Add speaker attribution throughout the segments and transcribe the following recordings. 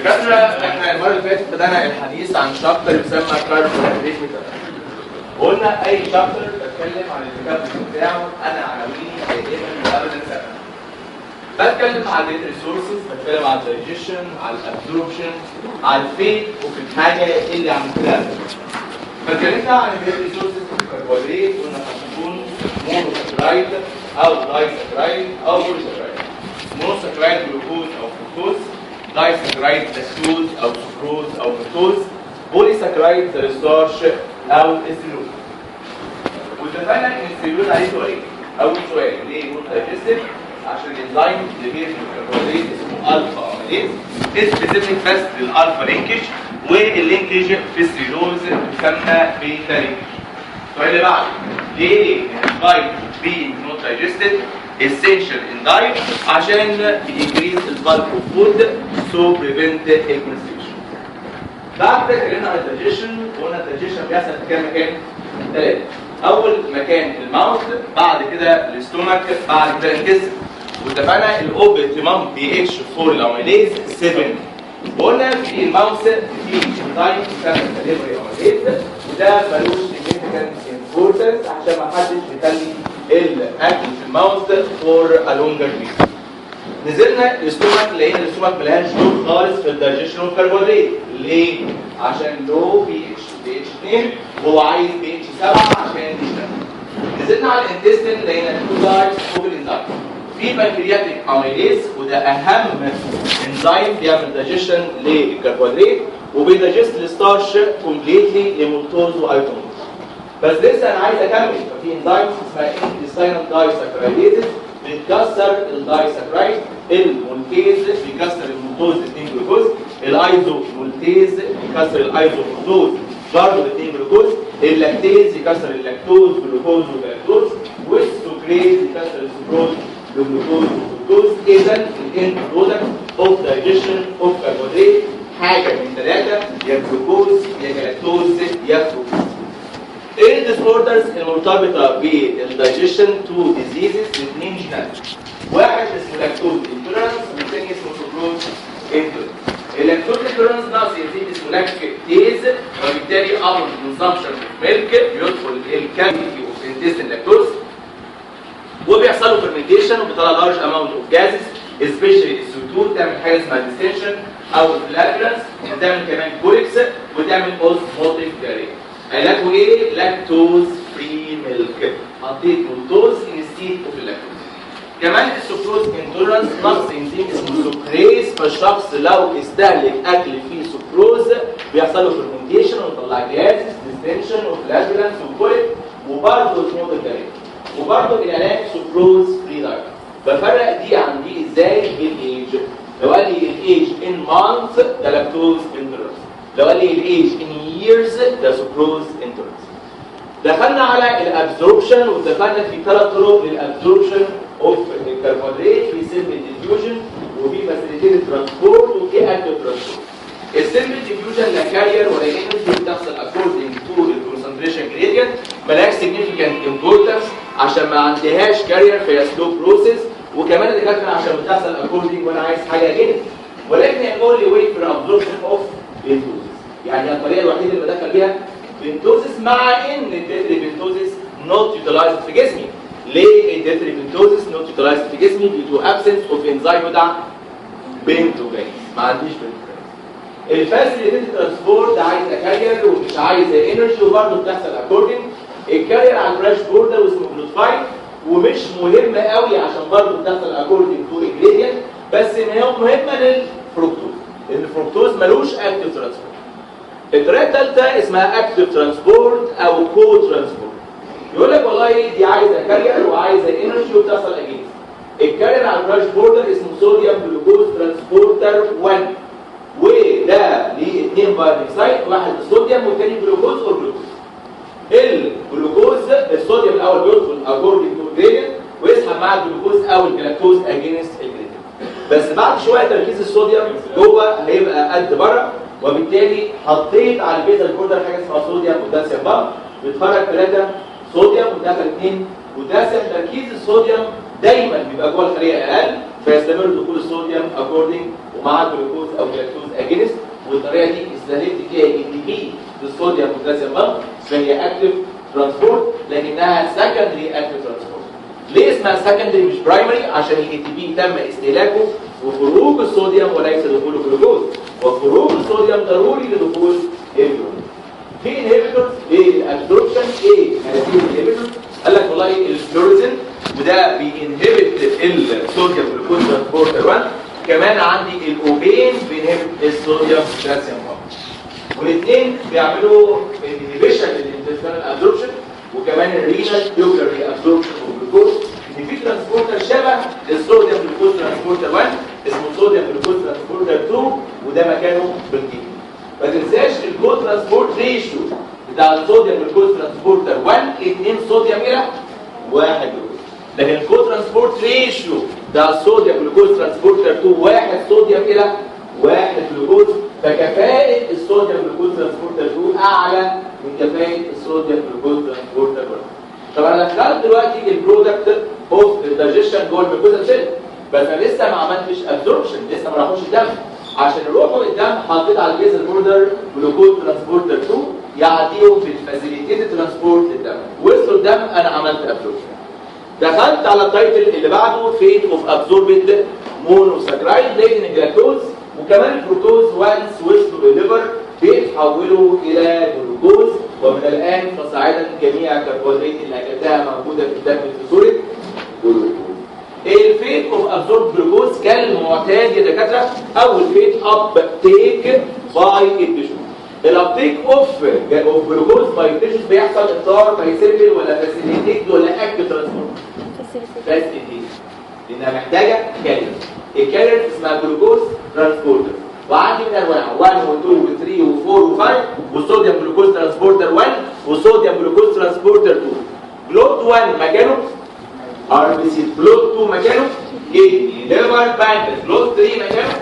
Speaker 1: دكاترة احنا المرة اللي فاتت بدأنا الحديث عن شابتر يسمى كاربوهيدرات ميتابوليزم. قلنا أي شابتر بتكلم عن الميتابوليزم بتاعه أنا عناويني دائما أبدا ثابتة. بتكلم عن الريسورسز، بتكلم عن الدايجيشن، عن الابزوربشن، عن الفيت وفي الحاجة اللي عملتها. فاتكلمنا عن الريسورسز الكربوهيدرات قلنا هتكون مونوساكرايد أو دايساكرايد أو بوليساكرايد. مونوساكرايد جلوكوز أو فركتوز، دايساكرايد لاكتوز او سكروز او مالتوز، بوليساكرايد زي الستارش او السيلوز. واتفقنا ان السيلوز عليه سؤالين. اول سؤال ليه نوت دايجستيف؟ عشان الانزيم اللي بيعمل الكربوهيدرات اسمه الفا اميليز، سبيسيفيك بس للالفا لينكج، واللينكج في السيلوز بيسمى بيتا لينكج. السؤال اللي بعده ليه الانزيم بي نوت دايجستيف؟ essential in diet عشان increase the bulk of food so prevent constipation. بعد كده اتكلمنا عن الدايجيشن وقلنا الدايجيشن بيحصل في كام مكان؟ 3. اول مكان الماوث، بعد كده الاستومك، بعد كده الانتستين. واتفقنا الاوبتيمم بي اتش فور الاميليز 7. وقلنا في الماوث في انزيم بيسمى ديليفري اميليز وده ملوش significant importance عشان ما حدش يخلي الاكل في الماوث فور ا لونجر بيريود. نزلنا الاستومك لقينا الاستومك ملهاش دور خالص في الدايجيشن والكربوهيدرات. ليه؟ عشان لو بي اتش 2 وهو عايز بي اتش 7 عشان يشتغل. نزلنا على الانتستين لقينا تو تايبس اوف الانزيم. في بنكرياتيك اميليز وده اهم انزيم بيعمل دايجيشن للكربوهيدرات وبيدايجست الستارش كومبليتلي لمولتوز وايتوموز. بس لسه انا عايز اكمل. ففي انزيم اسمها intestinal دايساكرايديز بتكسر الدايساكرايد، المولتيز بيكسر المولتوز 2 جلوكوز، الايزو مولتيز بيكسر الايزو مولتوز برضه 2 جلوكوز، اللاكتيز يكسر اللاكتوز جلوكوز وجلاكتوز، والسكريز يكسر السكروز جلوكوز وفركتوز. اذا الاند برودكت اوف دايجيشن اوف كربوهيدرات حاجه من 3 يا جلوكوز يا جلاكتوز يا فركتوز. ايه الديسوردرز المرتبطه بالدايجيشن تو ديزيزز الاثنين جينات؟ واحد اسمه لاكتوز انتولرانس والثاني اسمه سكروز انتولرانس. اللاكتوز انتولرانس ناقص انزيم اسمه لاكتيز وبالتالي امر كونسامشن ميلك بيدخل الكافيتي اوف انتستين لاكتوز وبيحصل له فيرمنتيشن وبيطلع لارج اماونت اوف جازز سبيشالي السي2 تعمل حاجه اسمها ديستنشن او فلاترنس وتعمل كمان كوليكس وتعمل اوزموتيك دايريا. علاجه ايه؟ لاكتوز فري ميلك. حطيت مولتوز انستيد اوف اللاكتوز. كمان السكروز انتولرانس نقص انزيم اسمه سكريز، فالشخص لو استهلك اكل فيه سكروز بيحصل له فيرمنتيشن ويطلع جازز ديستنشن وفلاترنس وكوليك وبرضه اوزموتيك دايريا. وبرضه العلاج سكروز فري دايت. بفرق دي عن دي ازاي؟ بالايج. لو قال لي الايج ان مانث ده لاكتوز انتولرانس، لو قال لي الايج ان ييرز ده سكروز انتولرانس. دخلنا على الابزوربشن واتفقنا في 3 طرق للابزوربشن اوف الكربوهيدرات، في سيمبل ديفيوجن وفي فاسيليتيد ترانسبورت وفي اكتيف ترانسبورت. السيمبل ديفيوجن لا كارير ولا انرجي بتحصل اكوردنج تو الكونسنتريشن جريدينت، مالهاش سيجنيفيكانت امبورتنس عشان ما عندهاش كارير فهي سلو بروسيس، وكمان اللي كانت عشان بتحصل اكوردنج وانا عايز حاجه جديده. ولكن الاونلي واي فور ابزوربشن اوف بنتوزيس، يعني الطريقه الوحيده اللي بدخل بيها بنتوزيس مع ان الديتري بنتوزيس نوت يوتيلايزد في جسمي. ليه الديتري بنتوزيس نوت يوتيلايزد في جسمي؟ ديو تو ابسنس اوف انزيم يدعى بنتوجينز. ما عنديش بنتوجينز. الفاسيليتيد ترانسبورت عايز كارير ومش عايز انرجي وبرضه بتحصل اكوردنج. الكارير على البراش بوردر واسمه جلوتفايد ومش مهمه قوي عشان برضه بتحصل اكوردنج تو انجريدينت، بس مهمه للفركتوز. الفركتوز ملوش اكتيف ترانسبورت. الطريقه الثالثه اسمها اكتيف ترانسبورت او كو ترانسبورت. يقول لك والله دي عايزه كارير وعايزه انرجي وبتحصل اجينست. الكارير على البراش بوردر اسمه صوديوم جلوكوز ترانسبورتر 1 وده ليه 2 بايندينج سايت، واحد الصوديوم والثاني جلوكوز اور جلوكوز. الجلوكوز الصوديوم الاول بيدخل اكوردنج تو جريدينت ويسحب مع الجلوكوز او الجلاكتوز اجينست الجريدينت، بس بعد شويه تركيز الصوديوم جوه هيبقى قد بره، وبالتالي حطيت على البيزل بوردر حاجه اسمها صوديوم بوتاسيوم بامب بتخرج 3 صوديوم ودخل 2 بوتاسيوم. تركيز الصوديوم دايما بيبقى جوه الخليه اقل فيستمر دخول الصوديوم اكوردنج ومع الجلوكوز او جلاكتوز اجينست، والطريقه دي استهلكت فيها ATP للصوديوم بوتاسيوم بامب، فهي اكتف ترانسبورت لكنها سكندري اكتف ترانسبورت. ليه اسمها سكندري مش برايمري؟ عشان ال ATP تم استهلاكه وخروج الصوديوم وليس دخول الجلوكوز، وخروج الصوديوم ضروري لدخول الجلوكوز. في انهبيتورز للابسوربشن. ايه هذه الانهبيتورز؟ قال لك والله الفلوريزين وده بينهبت الصوديوم جلوكوز ترانسبورتر 1. كمان عندي الاوبين بينهبت الصوديوم بوتاسيوم بامب، والاثنين بيعملوا انهبيشن للانتستينال ابسوربشن، وكمان الرينال تيوبولار ابسوربشن والجلوكوز. ان في ترانسبورتر شبه الصوديوم جلوكوز ترانسبورتر 1 اسمه صوديوم جلوكوز ترانسبورتر 2 وده مكانه بالكيمياء. ما تنساش الكو ترانسبورت ريشيو بتاع الصوديوم جلوكوز ترانسبورتر 1 2 صوديوم الى 1 جلوكوز، لكن الكو ترانسبورت ريشيو بتاع الصوديوم جلوكوز ترانسبورتر 2 1 صوديوم الى 1 جلوكوز، فكفاءة الصوديوم جلوكوز ترانسبورتر 2 اعلى من كفاءة الصوديوم جلوكوز ترانسبورتر 1. طبعا انا دخلت دلوقتي البرودكت اوف الدايجيشن جوه الميكوزا سيل، بس انا لسه ما عملتش ابزوربشن، لسه ما راحوش الدم. عشان يروحوا الدم حطيت على البيزل بوردر جلوكوز ترانسبورتر 2 يعديهم في الفاسيليتيد ترانسبورت للدم، وصلوا الدم انا عملت ابزوربشن. دخلت على التايتل اللي بعده فيت اوف ابزوربد مونوساكرايد لقيت ان الجلاكتوز وكمان الفركتوز وانس وصلوا للليفر بيتحولوا الى جلوكوز، ومن الان فصاعدا جميع الكربوهيدرات اللي اكلتها موجوده في الدم في صوره جلوكوز. الفيت اوف ابزورب جلوكوز كالمعتاد يا دكاتره. اول فيت اب تيك باي التيشو. الابتيك اوف جلوكوز باي التيشو بيحصل اطار فيسيركل ولا فاسيليتيد ولا اكتف ترانسبورت؟ فاسيليتيد، لانها محتاجه كارير. الكارير اسمها جلوكوز ترانسبورتر، وعندي من انواع 1 و2 و3 و4 و5 والصوديوم جلوكوز ترانسبورتر 1 والصوديوم جلوكوز ترانسبورتر 2. جلوت 1 مكانه RBC، جلوت 2 مكانه كدني ليفر بانكرياس، جلوت 3 مكانه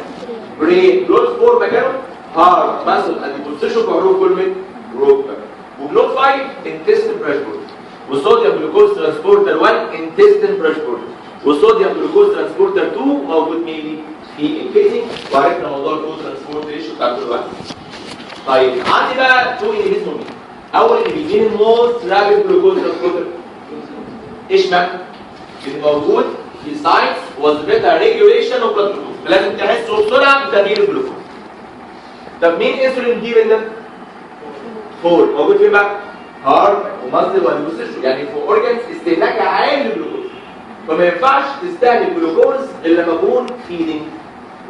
Speaker 1: برين، جلوت 4 مكانه هارت ماسل اند بوزيشن بحروف كلمه جروب، وجلوت 5 انتستين بريشبورت، والصوديوم جلوكوز ترانسبورتر 1 انتستين بريشبورت، والصوديوم جلوكوز ترانسبورتر 2 موجود ميلي في الكدني، وعرفنا موضوع الجلوكوز ترانسبورت ريشيو بتاع كل واحد. طيب عندي بقى تو انهبيتورز مين؟ اول انهبيتور الموست رابيد جلوكوز ترانسبورتر اشمعنى؟ الموجود في ساينس وظيفتها ريجوليشن اوف بلاد جلوكوز، لازم تحسوا بسرعه بتغيير الجلوكوز. طب مين انسولين ديبندنت؟ فور موجود فين بقى؟ هارت ومصل والبوزيشن، يعني في اورجانز استهلاكها عالي للجلوكوز، فما ينفعش تستهلك جلوكوز الا لما اكون فيدنج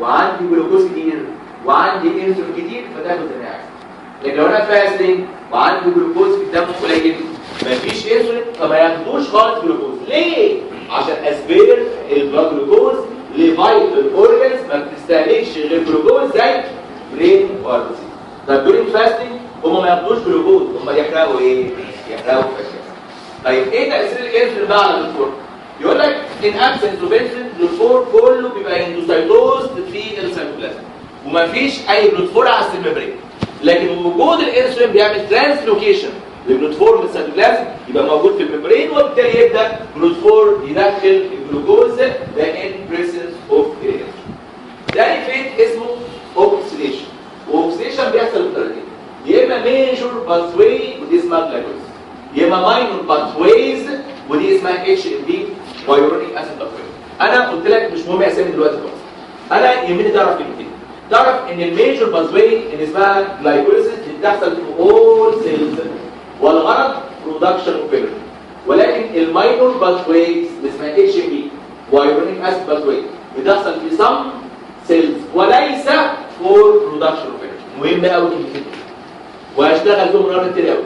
Speaker 1: وعندي جلوكوز كتير وعندي انسولين كتير فتاخد زي لكن لو انا فاستنج وعندي جلوكوز في الدم قليل مفيش انسولين فما ياخدوش خالص جلوكوز. ليه؟ عشان اسبير البلاد جلوكوز لفايتال اورجانز ما بتستهلكش غير جلوكوز زي برين واربسي. طب دورين فاستنج هم ما ياخدوش جلوكوز، هم يحرقوا ايه؟ يحرقوا فاشل. طيب ايه تاثير الانسولين بقى على الجلوكوز؟ يقول لك ان ابسنس اوف انسولين الجلوكوز كله بيبقى اندوسايتوز في السيتوبلازم ومفيش اي جلوكوز على السيل، لكن وجود الانسولين بيعمل ترانسلوكيشن للجلوكوز من السيتوبلازم يبقى موجود في الممبرين، وبالتالي يبدا جلوكوز يدخل الجلوكوز ده ان بريسنس اوف الانسولين. ده فيت اسمه اوكسيديشن، واوكسيديشن بيحصل بطريقتين، يا اما ميجور باثواي ودي اسمها جلايكولايسيس، يا اما ماينور باثويز ودي اسمها اتش ام بي هايورونيك اسيد باثواي. انا قلت لك مش مهم اسامي دلوقتي خالص، انا يهمني تعرف كلمتين. تعرف ان الميجور باثواي اللي اسمها جلايكوليسيس اللي بتحصل في اول سيلز والغرض برودكشن اوف انرجي، ولكن الماينور باثواي اللي اسمها اتش ام بي هايورونيك اسيد باثواي بتحصل في سم سيلز وليس فور برودكشن اوف انرجي. مهم قوي كلمتين وهشتغل فيهم مرات كتير قوي.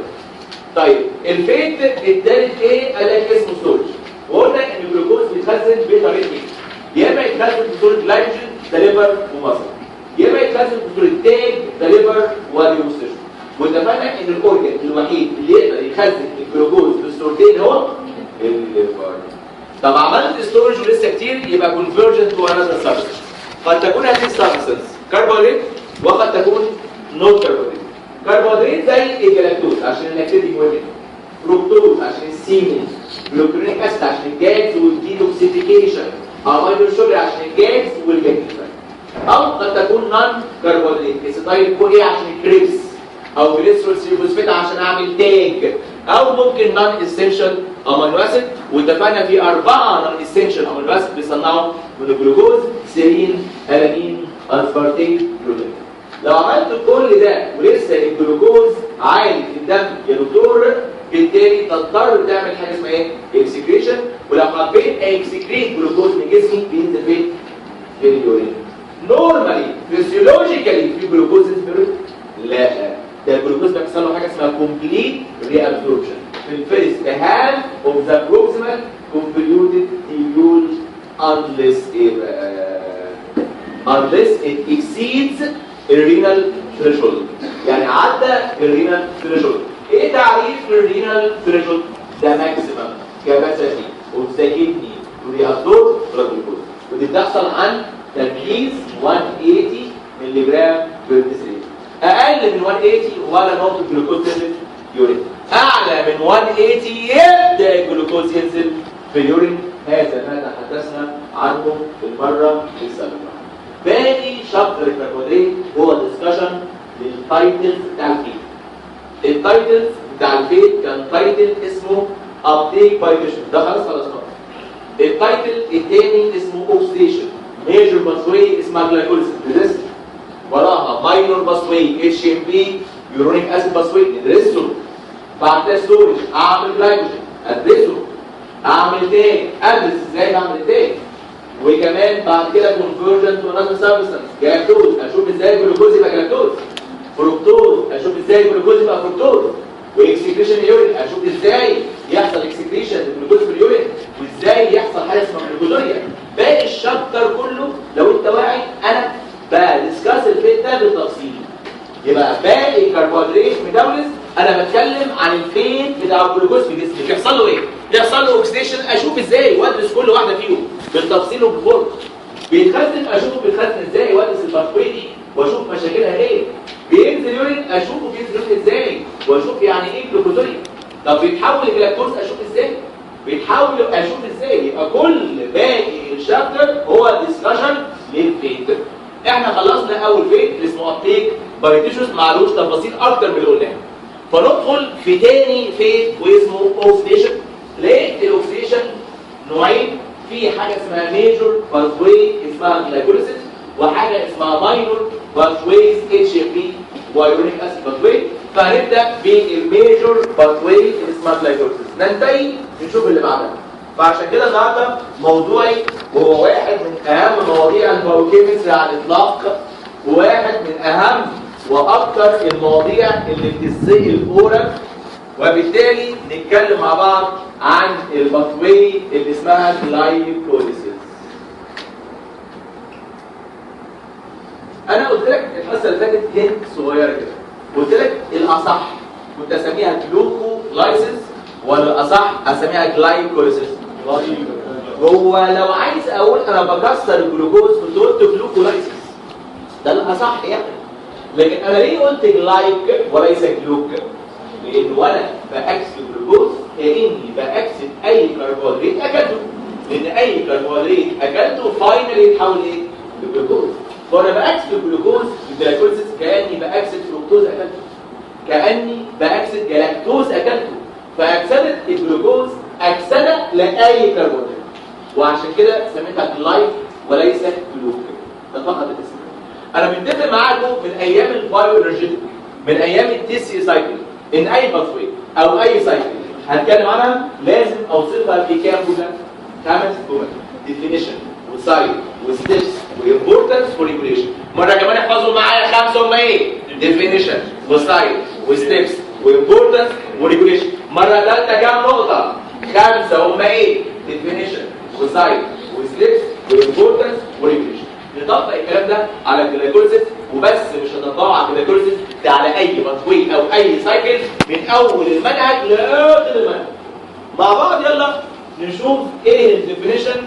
Speaker 1: طيب الفيت الثالث ايه؟ قال لك اسمه ستورج، وقلنا ان الجلوكوز بيتخزن بطريقتين، يا اما يتخزن في صوره جلايكوجين ده ليفر ومصل، يا اما يتخزن في صوره تاج ده ليفر وديوستيشن. واتفقنا ان الاورجن الوحيد اللي يقدر يخزن الجلوكوز في الصورتين هو الليفر. طب عملت ستورج ولسه كتير يبقى كونفرجن تو انذر سبستنس، قد تكون هذه السبستنس كربوهيدرات وقد تكون نوت كربوهيدرات. كربوهيدرات زي الجلاكتوز عشان الاكتيفيتي مهم، فركتوز عشان السيمين، جلوكرونيك اسيد عشان الجاز والديتوكسيفيكيشن، امينو شوجر عشان الجاز والجاز، او قد تكون نون كربوهيدرات اسيتايل كو ايه عشان الكريبس، او جليسرول سيفوسفيت عشان اعمل تاج، او ممكن نون اسينشال امينو اسيد. واتفقنا في 4 نون اسينشال امينو اسيد بيصنعوا من الجلوكوز: سيرين، الانين، اسبارتيك، جلوتين. لو عملت كل ده ولسه الجلوكوز عالي في الدم يا دكتور، بالتالي تضطر تعمل حاجه اسمها ايه؟ اكسكريشن. ولو حبيت اكسكريت جلوكوز من جسمي بينزل فين؟ في اليورين. نورمالي فيسيولوجيكالي في جلوكوز في لا، ده الجلوكوز بيحصل له حاجه اسمها كومبليت ري ابزوربشن في الفيرست هاف اوف ذا بروكسيمال كونفوليوتد تيبيول unless it exceeds الرينال ثريشولد. يعني عدى الرينال ثريشولد. ايه تعريف الرينال ثريشولد؟ ده ماكسيمم كاباسيتي اوف ذا كدني تو ريابزورب جلوكوز، ودي بتحصل عن تركيز 180 مللي جرام بير ديسيليتر. اقل من 180 ولا نقطه جلوكوز تنزل في اليورين، اعلى من 180 يبدا الجلوكوز ينزل في اليورين. هذا ما تحدثنا عنه في المره السابقه. باقي شابتر الكربوهيدرات هو ديسكشن للتايتلز بتاع الفيت. التايتلز بتاع الفيت كان تايتل اسمه ابتيك باي فيشن، ده خلاص خلصناه. التايتل الثاني اسمه اوكسيديشن، ميجر باثوي اسمها جلايكوليسيس، وراها ماينور باثوي اتش ام بي يورونيك اسيد باثوي ندرسه. بعد كده ستورج، اعمل جلايكوجين ادرسه، اعمل تاني ادرس ازاي بعمل تاني. وكمان بعد كده كونفرجن تو انذر سبستانس، جلاكتوز اشوف ازاي الجلوكوز يبقى جلاكتوز، فركتوز اشوف ازاي الجلوكوز يبقى فركتوز، واكسكريشن يورين اشوف ازاي يحصل اكسكريشن للجلوكوز في اليورين، وازاي يحصل حاجه اسمها جلوكوزوريا. باقي الشابتر كله لو انت واعي انا بدسكاس الفيت ده بالتفصيل. يبقى باقي كربوهيدرات ميتابوليزم انا بتكلم عن الفيت بتاع الجلوكوز في جسمي، بيحصل له ايه؟ بيحصل له اوكسيديشن، اشوف ازاي وادرس كل واحده فيهم بالتفصيل وبالفورم. بيتخزن اشوفه بيتخزن ازاي وادرس الباثوي دي واشوف مشاكلها ايه. بينزل يورين اشوفه بينزل ازاي واشوف يعني ايه جلوكوزوريا. طب بيتحول لجلاكتوز اشوف ازاي؟ بيتحول اشوف ازاي. يبقى كل باقي الشابتر هو ديسكشن للفيت. احنا خلصنا اول فيت اللي اسمه ابتيك باي تيشوز، معلوش تفاصيل اكتر من اللي قلناها. فندخل في تاني فيت واسمه اوكسيديشن. لقيت الاوكسيديشن نوعين، في حاجه اسمها ميجور باثوي اسمها جلايكوليسيس، وحاجه اسمها ماينور باثويز اتش ام بي وايورونيك اسيد باثوي. فهنبدا بالميجور باثوي اللي اسمها جلايكوليسيس، ننتهي نشوف اللي بعدها. فعشان كده النهارده موضوعي هو واحد من اهم مواضيع البايوكيمستري على الاطلاق، وواحد من اهم واكثر المواضيع اللي بتسال اورال، وبالتالي نتكلم مع بعض عن الباثوي اللي اسمها جلايكوليسيس. انا قلت لك الحصه اللي فاتت هنت صغيره كده، قلت لك الاصح كنت اسميها جلوكولايسيس ولا الاصح اسميها جلايكوليسيس؟ هو لو عايز اقول انا بكسر الجلوكوز كنت قلت جلوكولايسيس، ده الاصح يعني. لكن انا ليه قلت جلايك وليس جلوك؟ لان وانا باكسد الجلوكوز كاني باكسد اي كربوهيدرات اكلته، لان اي كربوهيدرات اكلته فاينلي يتحول ايه؟ لجلوكوز. فانا باكسد الجلوكوز بالجلايكوليسيس كاني باكسد فركتوز اكلته، كاني باكسد جلاكتوز اكلته. فاكسده الجلوكوز اكسده لاي كربوهيدرات، وعشان كده سميتها جلايك وليس جلوك. ده فقط الاسم. انا متفق معاكم من ايام البايو انرجيتيك، من ايام التيسي سايكل، ان اي باثوي او اي سايكل هنتكلم عنها لازم اوصفها في كام جمله؟ 5 جمل: ديفينيشن وسايت وستيبس وامبورتنس وريجوليشن. مره كمان احفظوا معايا 5 هم ايه؟ ديفينيشن وسايت وستيبس وامبورتنس وريجوليشن. مره ثالثه كام نقطه؟ 5 هم ايه؟ ديفينيشن وسايت وستيبس وامبورتنس وريجوليشن. نطبق الكلام ده على الجلايكوليسيس، وبس مش هنطبقه على الجلايكوليسيس ده على اي باثوي او اي سايكل من اول المنهج لاخر المنهج. مع بعض يلا نشوف ايه الديفينيشن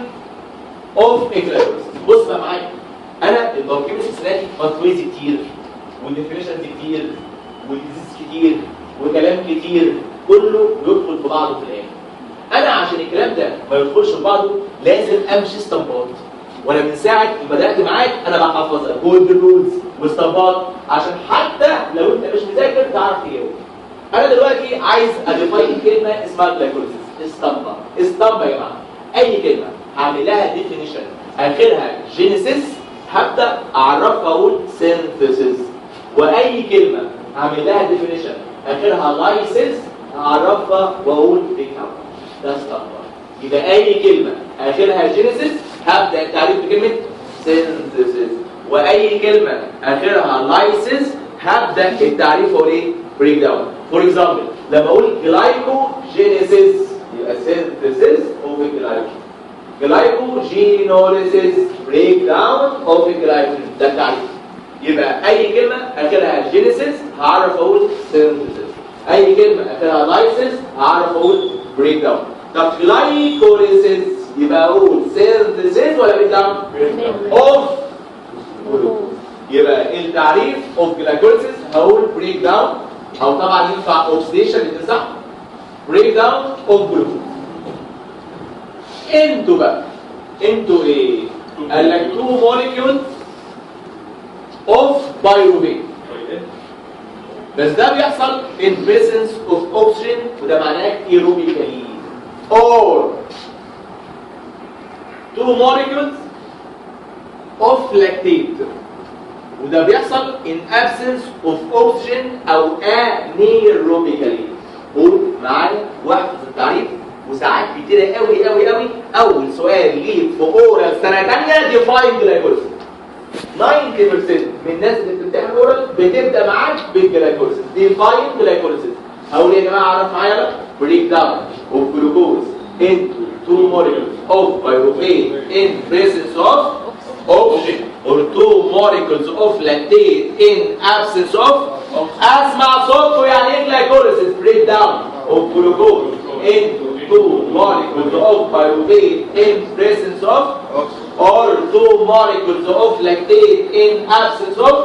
Speaker 1: اوف جلايكوليسيس. بص بقى معايا، انا البايوكيمستري سناتي باثويز كتير والديفينيشنز كتير والديزيز كتير وكلام كتير، كله يدخل في بعضه في الاخر. انا عشان الكلام ده ما يدخلش في بعضه لازم امشي استنباط. وانا من ساعه ما بدات معاك انا بحفظ كود الرولز واستنباط عشان حتى لو انت مش مذاكر تعرف ايه هو. انا دلوقتي عايز اديفاين كلمه اسمها جلايكوليسيس. استنبا يا جماعه. اي كلمه هعمل لها ديفينيشن اخرها جينيسيس هبدا اعرفها اقول سينثيسيس. واي كلمه هعمل لها ديفينيشن اخرها لايسيس هعرفها واقول ريكاونت. ده استنبا. يبقى اي كلمه اخرها جينيسيس هبدا التعريف بكلمه سينثيسيس. واي كلمه اخرها لايسيس هبدا التعريف واقول ايه؟ بريك داون. فور اكزامبل لما اقول جلايكوجينيسيس يبقى سينثيسيس اوف جلايكوجينوليسيس بريك داون اوف جلايكوجين. ده التعريف. يبقى اي كلمه اخرها جينيسيس هعرف اقول سينثيسيس. اي كلمه اخرها لايسيس هعرف اقول بريك داون. طب جلايكوليسيس يبقى اقول سينثيسيس ولا بريك داون؟ اوف جلوكوز. يبقى التعريف اوف جلايكوليسيس هقول بريك داون او طبعا ينفع اوكسيديشن الاثنين صح؟ بريك داون اوف جلوكوز. انتوا بقى انتوا ايه؟ قال لك 2 موليكيولز اوف بايروفيت. بس ده بيحصل in presence of oxygen وده معناه aerobically. or 2 molecules of lactate وده بيحصل in absence of oxygen او anaerobically. قول معايا واحفظ التعريف. وساعات كتيره قوي قوي قوي اول سؤال ليك في اورال سنه ثانيه ديفاين جلايكوليسيس. 90% من الناس اللي بتمتحن اورال بتبدا معاك بالجلايكوليسيس. ديفاين جلايكوليسيس. هقول يا جماعه عرف معايا بقى بريك داون اوف جلوكوز into 2 molecules of pyruvate in presence of oxygen or 2 molecules of lactate in absence of. اسمع صوته يعني ايه جلايكوليسيس؟ بريك داون اوف جلوكوز into 2 molecules of pyruvate in presence of or 2 molecules of lactate in absence of.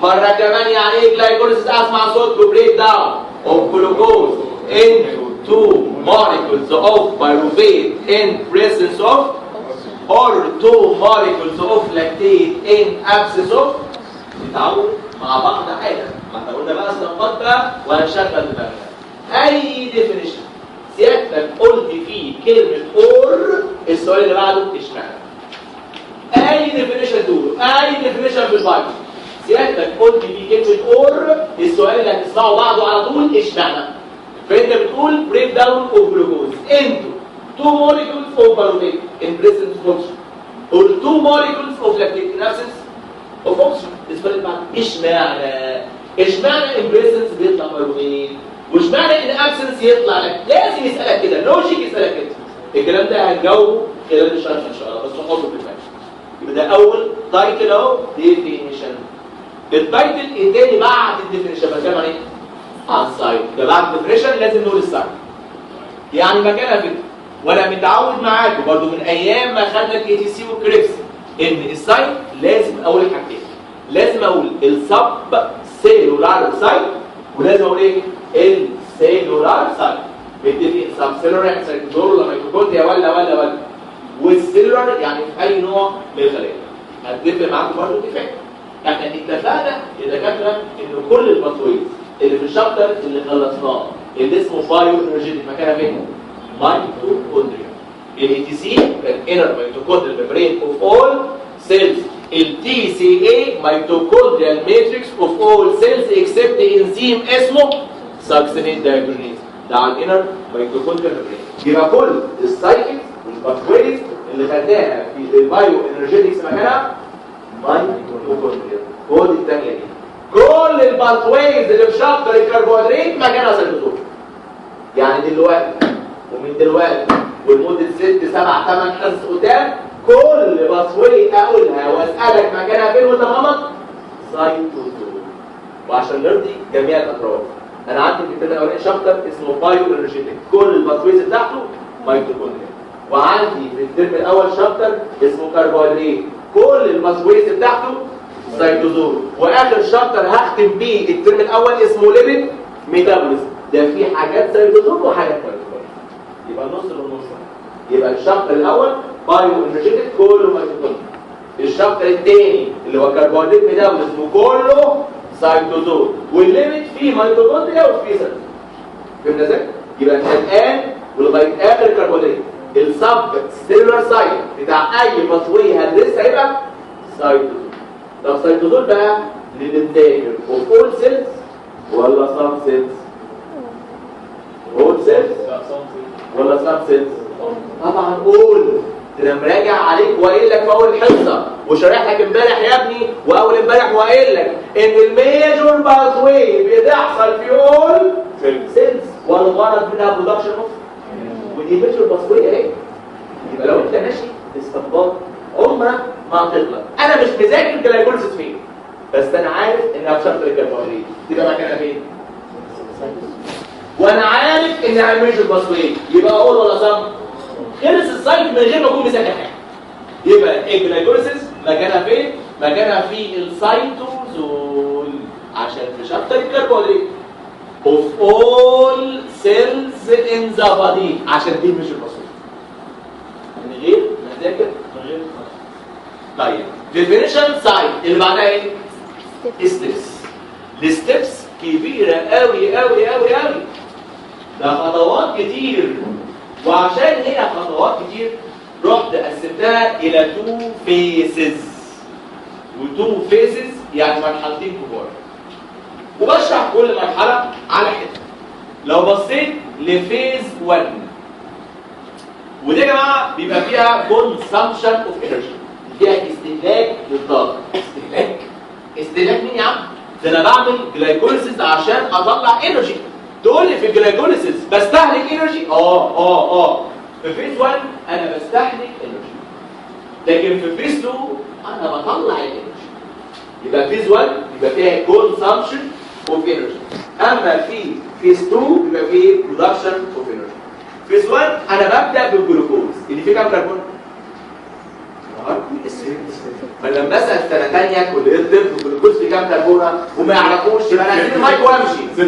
Speaker 1: مرة كمان يعني ايه جلايكوليسيس؟ اسمع صوته بريك داون of glucose into 2 molecules of pyruvate in presence of or 2 molecules of lactate in absence of. نتعود مع بعض حاجة. ما احنا قلنا بقى استنباط بقى وهنشغل دماغنا. أي ديفينيشن سيادتك قلت فيه كلمة اور السؤال اللي بعده اشمعنى؟ أي ديفينيشن تقوله أي ديفينيشن في البايو سيادتك قلت فيه كلمة اور السؤال اللي هتسمعه بعده على طول اشمعنى؟ فأنت بتقول بريك داون اوف جلوكوز into 2 molecules of pyruvate in presence of oxygen or 2 molecules of lactate in absence of oxygen. السؤال اللي بعده اشمعنى؟ اشمعنى in presence بيطلع pyruvate واشمعنى ان ابسنس يطلع لك؟ لازم يسالك كده، لوجيك يسالك كده. الكلام ده هنجاوبه خلال الشرح ان شاء الله، بس حطه في دماغك. يبقى ده اول تايتل اهو ديفينيشن. التايتل الثاني بعد الديفينيشن بتكلم عن ايه؟ على السايت. ده بعد الديفينيشن لازم نقول السايت. يعني مكانها فين؟ وانا متعود معاكم برضو من ايام ما خدنا الكي تي سي والكريبس ان السايت لازم اقول حاجتين. لازم اقول السب سيلولار سايت ولازم اقول ايه؟ السيلولار سايت. متفقين سب سيلولار يعني سيتوزول ولا ميتوكوندريا ولا والسيلولار يعني في اي نوع من الخلايا. هتفق معاكم برضه اتفاق. احنا اتفقنا يا دكاتره ان كل الباثويز اللي في الشابتر اللي خلصناه اللي اسمه بايو انرجيتيك مكانها فين؟ ميتوكوندريا. الاي تي سي الانر ميتوكوندريال ميمبرين اوف اول سيلز. التي سي اي ميتوكوندريال ماتريكس اوف اول سيلز اكسبت انزيم اسمه ساكسينيت دايهيدروجينيز. ده على الانر ميتوكوندريال ميمبرين. يبقى كل السايكلز والباثويز اللي خدناها في البايو انرجيتكس مكانها ميتوكوندريا. خد الثانيه دي. كل الباثويز اللي في شابتر الكربوهيدرات مكانها سيتوزول. يعني دلوقتي ومن دلوقتي ولمده 6 7 8 حصص قدام كل باثوي اقولها واسالك مكانها فين وانت مغمض سيتوزول. وعشان نرضي جميع الاطراف انا عندي في الترم الاولاني شابتر اسمه بايو انرجيتك كل الباثويز بتاعته ميتوكوندريا. وعندي في الترم الاول شابتر اسمه كربوهيدرات كل الباثويز بتاعته سيتوزول. واخر شابتر هختم بيه الترم الاول اسمه ليبيد ميتابوليزم. ده فيه حاجات سيتوزول وحاجات ميتوكوندريا. يبقى نص بالنص. يبقى الشابتر الاول بايو انرجيتك كله ميتوكوندريا. الشابتر الثاني اللي هو كربوهيدرات ميتابوليزم كله سيتوزول، والليميت فيه ميتوكوندريا وفيه سيل. فهمنا ازاي؟ يبقى انت الان ولغايه اخر كربوهيدرات السب سيلولار سايت بتاع اي باثوي هندسه هيبقى سيتوزول. طب سيتوزول بقى للانتاج اوف اول سيلز ولا سب سيلز؟ اول سيلز ولا سب سيلز؟ طبعا اول. انا مراجع عليك وقايل لك في اول الحصه وشارح لك امبارح يا ابني واول امبارح وقايل لك ان الميجور باثوي بتحصل في اول سيلز والغرض منها برودكشن اوف ودي ميجور باثوي اهي. يبقى لو انت ماشي استنباط عمرك ما هتغلط. انا مش مذاكر جلايكوليسيس فين، بس انا عارف انها في شابتر الكربوهيدرات تبقى مكانها فين؟ وانا عارف انها الميجور باثوي. يبقى اول ولا صم؟ خلص السايت من غير ما اكون مذاكر حاجه. يبقى الجلايكوليسيس مكانها فين؟ مكانها في السيتوزول عشان في شابتر الكربوهيدرات of all cells in the body عشان دي مش الباثوي. من غير ما اذاكر من غير طيب definition سايت اللي بعدها ايه؟ ستيبس. الستيبس كبيره قوي قوي قوي قوي، ده خطوات كتير، وعشان هي خطوات كتير رحت قسمتها الى 2 phases. و2 phases يعني مرحلتين كبار، وبشرح كل مرحله على حته. لو بصيت لفيز 1 ودي يا جماعه بيبقى فيها consumption of energy، فيها استهلاك للطاقه. استهلاك مين يا عم؟ ده انا بعمل جلايكوليسيس عشان اطلع انرجي. تقول لي في الجلايكوليسيس بستهلك انرجي؟ في فيز 1 انا بستهلك انرجي، لكن في فيز 2 انا بطلع الانرجي. يبقى فيز 1 يبقى فيها consumption of energy، اما في فيز 2 يبقى فيه production of energy. فيز 1 انا ببدا بالجلوكوز اللي فيه كام كربون؟ فلما اسال سنه ثانيه كل يطلب الجلوكوز فيه كام كربونه وما يعرفوش يبقى انا هسيب المايك وامشي. 6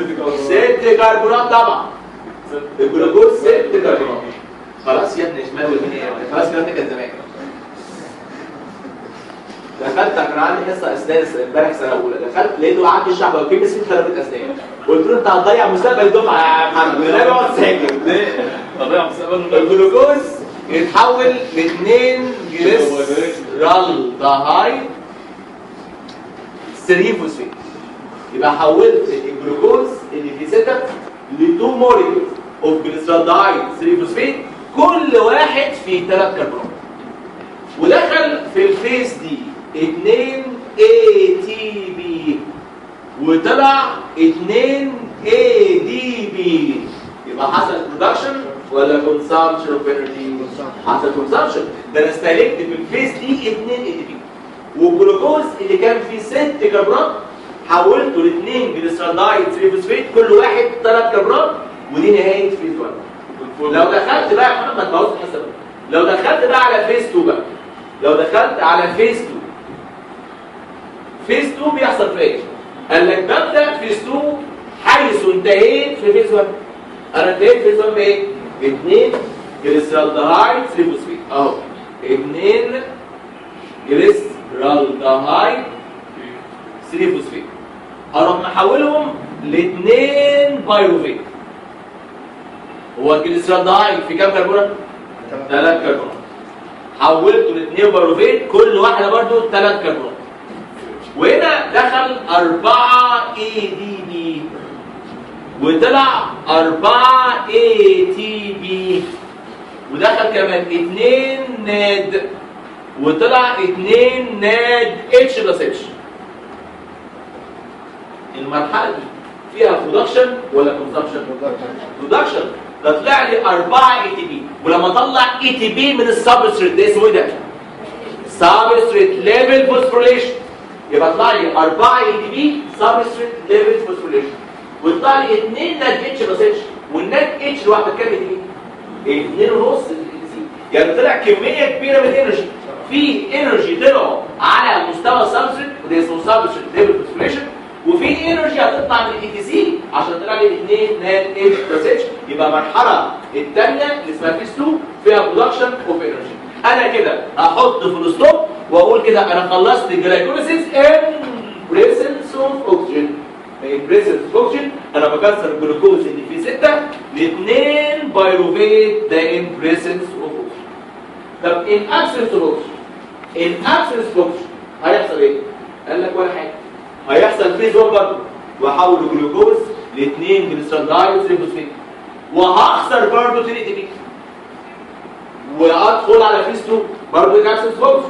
Speaker 1: كربونات طبعا. الجلوكوز 6 كربونات. خلاص يا ابني شمال ويمين، خلاص الكلام ده كان زمان. دخلت كان عندي حصه اسنان امبارح سنه اولى، دخلت لقيته قاعد يشرح بقى كيف اسمه ثلاثه اسنان. قلت له انت هتضيع مستقبل الدفعه يا محمد، لا اقعد ساكت. ليه؟ هتضيع مستقبل الجلوكوز يتحول ل 2 جليسرالدهايد 3 فوسفات. يبقى حولت الجلوكوز اللي في 6 ل 2 موليكيولز اوف جليسرالدهايد 3 فوسفات، كل واحد فيه 3 كربونات. ودخل في الفيز دي 2 ATP وطلع 2 ADP. يبقى حصل برودكشن ولا consumption of energy؟ حصل consumption. ده انا استهلكت في الفيز دي 2 ATP، والجلوكوز اللي كان فيه 6 كربونات حولته ل 2 جليسرالدهايد 3 فوسفات، كل واحد 3 كربونات، ودي نهايه فيز 1. لو دخلت بقى يا محمد بوظت الحساب. لو دخلت بقى على فيز 2 بقى، لو دخلت على فيز 2، فيز 2 بيحصل في ايه؟ قال لك ببدا فيز 2 حيث انتهيت في فيز 1. انا انتهيت في فيز 1 بايه؟ 2 جليسرالدهايد 3 فوسفات اهو، 2 جليسرالدهايد 3 فوسفات، اروح محولهم ل 2 بايروفيت. هو الجليسرالدهايد في كام كربونه؟ 3 كربونات. حولته ل 2 بايروفيت، كل واحده برضو 3 كربونات. وهنا دخل 4 ADP وطلع 4 ATP، ودخل كمان 2 ناد وطلع 2 ناد H بلس H. المرحله دي فيها برودكشن ولا كونسبشن؟ برودكشن. ده طلع لي 4 ATP، ولما اطلع ATP من السبستريت ده اسمه ايه ده؟ سبستريت ليفل فوسفوريليشن. يبقى طلع لي 4 ATP سبستريت ليفل فوسفوريليشن، ويطلع لي 2 نات اتش بلس اتش، والنات اتش لوحدها كام ATP؟ 2.5 ATP. يعني طلع كميه كبيره من الانرجي. في انرجي طلعوا على مستوى السبستريت وده اسمه سبستريت ليفل فوسفوريليشن، وفي انرجي هتطلع من الATC عشان طلع لي 2 نان اتش بلس اتش. يبقى المرحله الثانيه اللي اسمها فيس 2 فيها برودكشن اوف انرجي. انا كده احط فول ستوب واقول كده انا خلصت الجلايكوليسيس ان بريسنس اوف اوكسجين. ان بريسنس اوف اوكسجين انا بكسر الجلوكوز اللي فيه 6 ل 2 بايروفيت ده ان بريسنس اوف اوكسجين. طب ان ابسنس اوف اوكسجين، ان ابسنس اوف اوكسجين هيحصل ايه؟ قال لك ولا حاجه، هيحصل فيز 1 برضه واحول الجلوكوز ل 2 جليسرايد تريفوسفيت وهخسر برضه 3 تي بي وادخل على فيز 2 برضه نفس الفوكس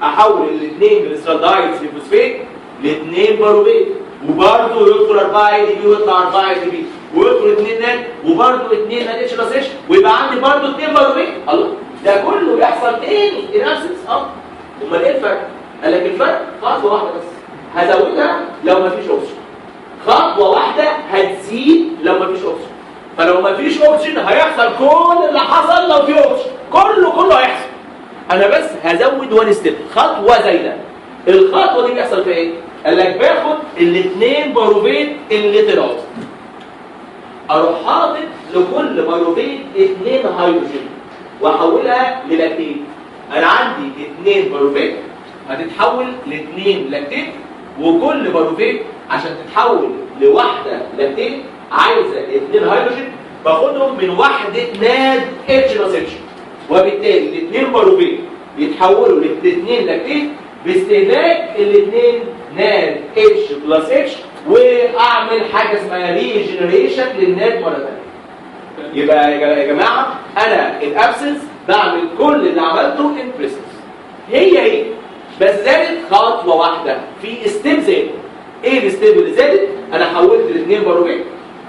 Speaker 1: احول الاثنين جليسرايد تريفوسفيت ل 2 باروفيت وبرضه يدخل 4 اي دي بي ويطلع 4 اي دي بي ويدخل 2 نان وبرضه 2 نان اتش بلس ويبقى عندي برضه 2 باروفيت. الله ده كله بيحصل تاني انابسنس. امال ايه الفرق؟ قال لك الفرق خطوه واحده بس هزودها لو مفيش اوبشن، خطوه واحده هتزيد لو مفيش اوبشن. فلو مفيش اوبشن هيحصل كل اللي حصل لو في اوبشن، كله هيحصل. انا بس هزود وان ستيب خطوه زايده. الخطوه دي بيحصل فيها ايه؟ قال لك باخد الاثنين باروفيت اللي طلعوا اروح حاطط لكل باروفيت 2 هيدروجين واحولها للاكتيت. انا عندي 2 باروفيت هتتحول ل2 لاكتيت، وكل باروفيت عشان تتحول لواحده لاكتيت عايزه 2 هيدروجين باخدهم من واحده ناد اتش بلس اتش، وبالتالي الاثنين باروفيت يتحولوا ل2 لاكتيت باستهلاك الاثنين ناد اتش بلس اتش، واعمل حاجه اسمها ريجنريشن للناد مره ثانيه. يبقى يا جماعه انا الابسنس بعمل كل اللي عملته ان بريسنس هي بس زادت خطوه واحده في ستيب زاد. ايه الستيب اللي زادت؟ انا حولت الاثنين باروفيت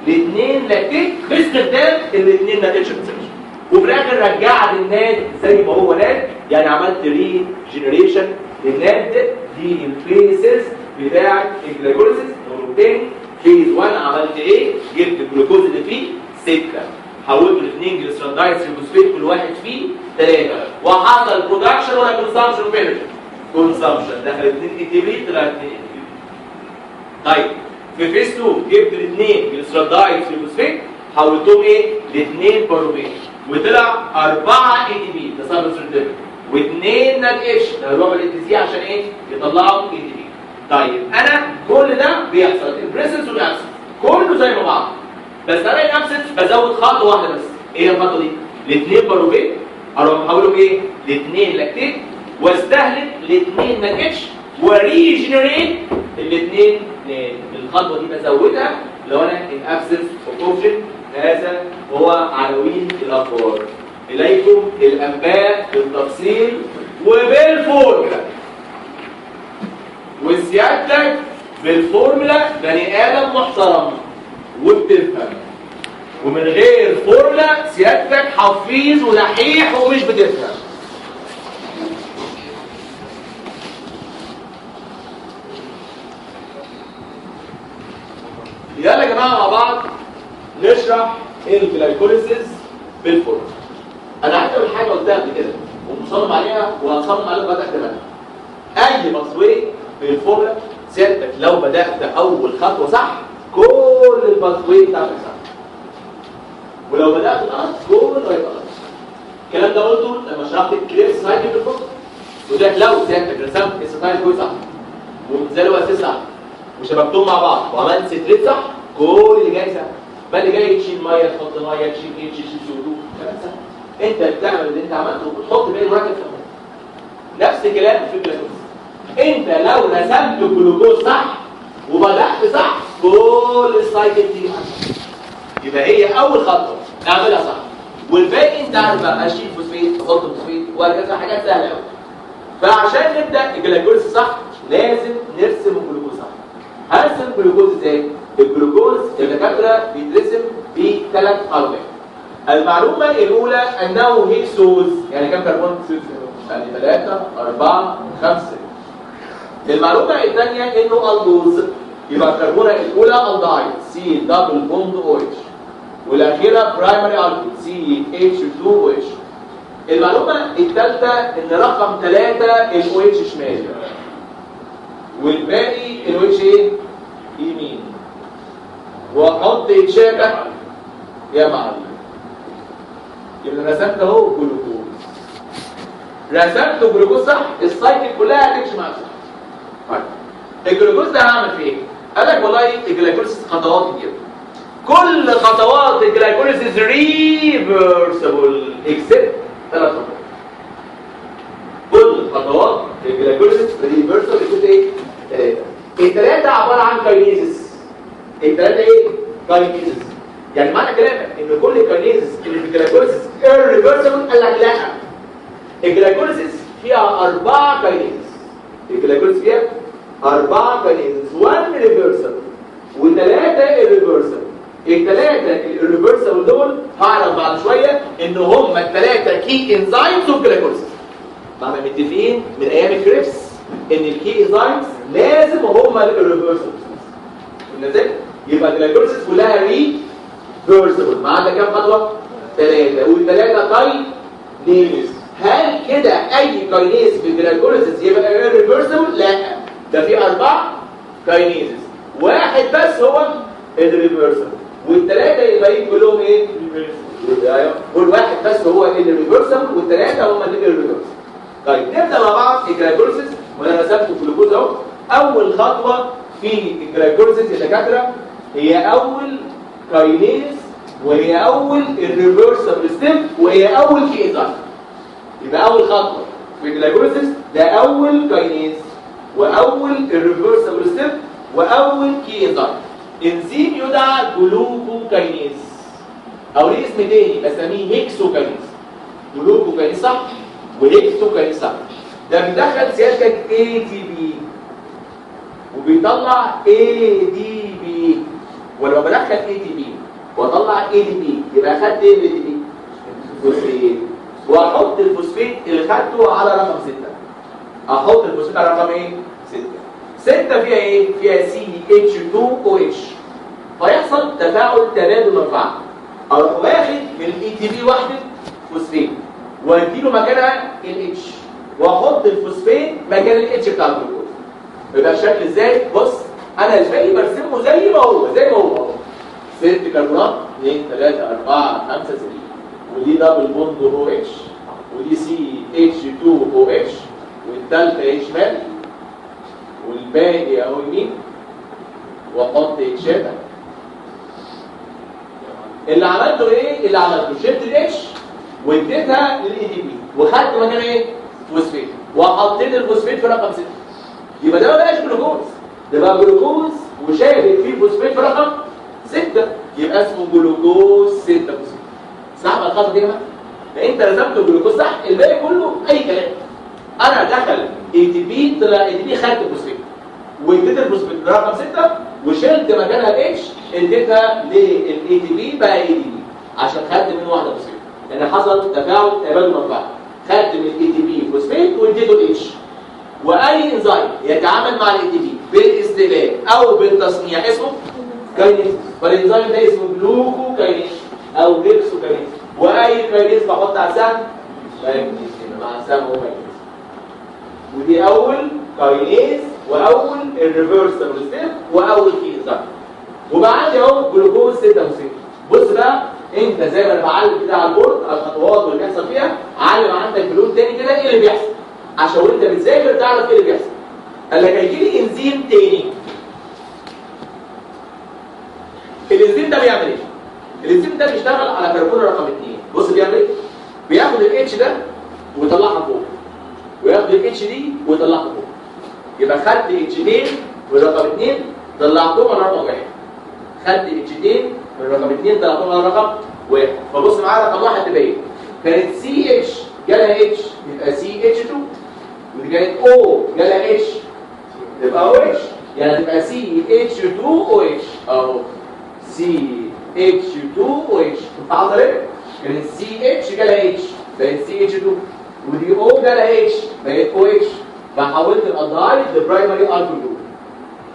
Speaker 1: ل2 لاكتيت باستخدام الاثنين ناد اتش بلس اتش، وفي الاخر رجعت الناد زي ما هو ناد، يعني عملت ريجنريشن للناد. دي الفيسز بتاعت الجلايكوليسيس. والتاني فيز 1 عملت ايه؟ جبت الجلوكوز اللي فيه 6 حولته ل2 جليسرايد تريفوسفيت كل واحد فيه 3 وحصل برودكشن ولا كونسامشن اوف انرجي؟ كونسامشن. دخل 2 اي تي بي طلع 2 اي تي بي. طيب في فيز 2 جبت الاثنين جليسرايد تريفوسفيت حولتهم ايه؟ ل2 باروفيت وطلع 4 اي تي بي ده سبستريت و2 ناد اتش ده هو الاي تي سي عشان ايه؟ يطلعوا اي تي بي. طيب انا كل ده بيحصل البريسنس والابسنس كله زي ما بعض، بس انا الابسنس بزود خطوه واحده بس. ايه الخطوه دي؟ الاثنين باروفيت اروح احولهم ايه؟ ل2 لاكتيت واستهلك ل2 ناد اتش وريجنريت الاثنين ناد. الخطوه دي بزودها لو انا الابسنس اوف اوبشن. هذا هو عناوين الاخبار. اليكم الانباء بالتفصيل وبالفورمولا، وسيادتك بالفورمولا بني ادم محترم وبتفهم، ومن غير فورمولا سيادتك حفيظ ودحيح ومش بتفهم. يلا يا جماعه مع بعض نشرح الجلايكوليسيس بالفورمولا. انا عايز اقول حاجه قلتها قبل كده ومصمم عليها وهصمم عليها لغايه اخر مره. اي باثوي بالفورمولا سيادتك لو بدات اول خطوه صح كل الباثوي بتاعتك صح، ولو بدات غلط كله هيبقى غلط. الكلام ده قلته لما شرحت الكلير سايكل بالفورمولا، وده لو سيادتك رسمت الستايل كويس صح ومثال واساس صح وشبكتهم مع بعض وعملت ستريت صح كل اللي جاي سهل. بقى اللي جاي تشيل ميه تحط ميه تشيل ايه تشيل CO2 كلام سهل. انت بتعمل اللي انت عملته وبتحط باقي المراكب في نفس الكلام في الجلوكوز. انت لو رسمت الجلوكوز صح وبدات صح كل السايكل دي يبقى هي اول خطوه اعملها صح، والباقي انت عارف بقى اشيل فوسفيت احط فوسفيت وهكذا حاجات سهله قوي. فعشان نبدا الجلوكوز صح لازم نرسم الجلوكوز صح. هرسم الجلوكوز ازاي؟ الجلوكوز الدكاتره بيترسم بثلاث ارباع. المعلومه الاولى انه هيكسوز، يعني كم كربون؟ يعني 3 4 5. المعلومه الثانيه انه الدوز، يبقى الكربونه الاولى الدايد سي دبل بوند او اتش، والاخيره برايمري الكول سي اتش 2 او اتش. المعلومه الثالثه ان رقم 3 الاو اتش شمال والباقي الاو اتش ايه؟ يمين. واحط اتشابه يا معلم. يبقى رسمت اهو جلوكوز، رسمت جلوكوز صح، السايكل كلها هتمشي مع صح. طيب الجلوكوز ده هعمل فيه ايه؟ قال لك والله الجلايكوليسيس خطوات كتير، كل خطوات الجلايكوليسيس ريفرسبل اكسبت 3 خطوات. كل خطوات الجلايكوليسيس ريفرسبل اكسبت ايه؟ 3. الثلاثه عباره عن كاينيزس. الثلاثه ايه؟ كاينيزس. يعني معنى كلامك ان كل الكاينيزس اللي في الجلايكوليسيس irreversible؟ قال لك لا، الجلايكوليسيس فيها 4 كاينيزس. الجلايكوليسيس فيها 4 كاينيزس، 1 ريفرسبل و3 irreversible. الثلاثه الريفرسبل دول هعرف بعد شويه ان هم الثلاثه كي انزيمز اوف جلايكوليسيس. احنا متفقين من ايام الكريبس ان الكي انزيمز لازم هم الريفرسبل. قلنا ازاي؟ يبقى الجلايكوليسيس كلها ريفرسبل. معانا كام خطوه؟ 3، والثلاثه كاينيز. هل كده اي كاينيز في الجلايكوليسيس يبقى ريفرسبل؟ لا، ده في 4 كاينيزز، واحد بس هو الريفرسبل، والثلاثه الباقيين كلهم ايه؟ ايوه، والواحد بس هو الريفرسبل والثلاثه هم الريفرسبل. طيب نبدا مع بعض الجلايكوليسيس، وانا رسمت الجلوكوز اهو. اول خطوه في الجلايكوليسيس يا دكاتره هي اول كاينيز، وهي اول الريفرسبل ستيب، وهي اول كي انزيم. يبقى اول خطوه في الجلايكوليسيس ده اول كاينيز واول الريفرسبل ستيب واول كي انزيم. انزيم يدعى جلوكوكاينيز، او ليه اسم تاني بسميه هيكسوكاينيز. جلوكوكاينيز صح وهيكسوكاينيز صح. ده بيدخل سيادتك ATP وبيطلع ADP، ولما بدخل ATP واطلع ADP يبقى خدت ايه من ATP؟ فوسفيت. واحط الفوسفيت اللي خدته على رقم 6. احط الفوسفيت على رقم ايه؟ 6. 6 فيها ايه؟ فيها CH2OH، فيحصل تفاعل تبادل منفعه. اروح واخد من ATP واحده فوسفيت واديله مكانها الاتش، واحط الفوسفيت مكان الاتش بتاع الجلوكوز. يبقى الشكل ازاي؟ بص انا الباقي برسمه زي ما هو 6 كربونات 2 3 4 5 6، ودي دبل بوند او اتش، ودي CH2OH، والثالثه ايه شمال، والباقي اهو يمين، واحط اتشات. اللي عملته ايه؟ اللي عملته شلت الاتش واديتها للاي دي بي وخدت مكان ايه؟ فوسفيت، وحطيت الفوسفيت في رقم 6. يبقى ده ما بقاش جلوكوز، ده بقى جلوكوز وشابك فيه فوسفيت في رقم 6، يبقى اسمه جلوكوز 6 فوسفيت. صح بقى الخطوه دي يا جماعه؟ انت رسمت الجلوكوز صح، الباقي كله اي كلام. انا دخل اي تي بي، طلع اي تي بي، خدت الفوسفيت واديت الفوسفيت رقم 6 وشلت مكانها الاتش، اديتها للاي تي بي بقى اي تي بي عشان خدت منه واحده فوسفيت، لان حصل تفاعل تبادل منفعه. خدت من الاي تي بي فوسفيت واديته الاتش. واي انزيم يتعامل مع الاي تي بي بالاستهلاك او بالتصنيع اسمه كاينيز، فالانزيم ده اسمه جلوكوكاينيز او هيكسوكاينيز. واي كاينيز بحط على السهم ماجنيز، مع السهم هو ماجنيز. ودي اول كاينيز واول الريفرسبل ستيب واول كي انزيم. وبقى عندي اهو جلوكوز 6 فوسفيت. بص بقى انت زي ما انا بعلم كده على البورد على الخطوات واللي بيحصل فيها، علم عندك بلون تاني كده ايه اللي بيحصل عشان وانت بتذاكر تعرف ايه اللي بيحصل. قال لك هيجي لي انزيم تاني. الانزيم ده بيعمل ايه؟ الانزيم ده بيشتغل على كربون رقم 2. بص بيعمل ايه؟ بياخد الاتش ده ويطلعها فوق، وياخد الاتش دي ويطلعها فوق. يبقى خدت اتش2 من رقم 2 طلعتهم على رقم 1، خدت اتش2 من رقم 2 طلعتهم على رقم 1. فبص معايا رقم 1 تبقى ايه؟ كانت سي اتش جالها اتش يبقى سي اتش 2، ودي كانت او جالها اتش تبقى او اتش، يعني تبقى سي اتش 2 او اتش اهو، سي اتش 2 او اتش. انت حاضر ايه؟ كانت سي اتش جالها اتش بقت سي اتش 2، ودي او جالها اتش بقت او اتش، فحولت الالدهايد لبرايمري الكول جروب.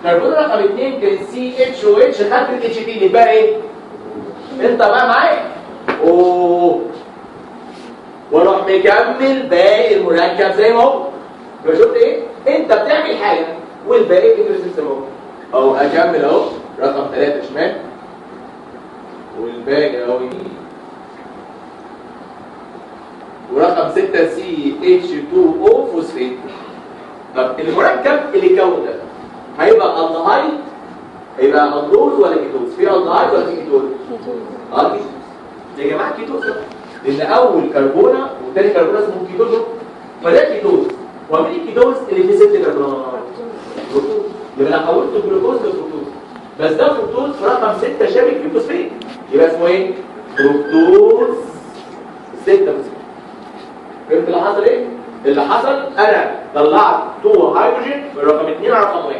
Speaker 1: كربون رقم 2 كان سي اتش او اتش، خدت الاتش تي يبقى ايه؟ انت بقى معايا اوه، واروح مكمل باقي المركب زي ما هو. يبقى شفت ايه؟ انت بتعمل حاجه والباقي بيدرس زي ما هو. اهو اكمل اهو رقم 3 شمال، والباقي اهو يمين. ورقم 6 CH2O فوسفيت. طب المركب اللي كون ده هيبقى الدهايد، هيبقى الدوز ولا كيتوز؟ في الدهايد ولا في كيتوز؟ كيتوز. يا جماعه كيتوز لان اول كربونه والثاني كربونه اسمه كيتوز، فده كيتوز. ومين الكيتوز اللي فيه 6 كربونات؟ فركتوز. يبقى انا حولت الجلوكوز لفركتوز، بس ده فركتوز في رقم 6 شابك في الفوسفيت، يبقى اسمه ايه؟ فركتوز 6 فوسفيت. فهمت اللي حصل ايه؟ اللي حصل انا طلعت 2 هيدروجين من رقم 2 على رقم 1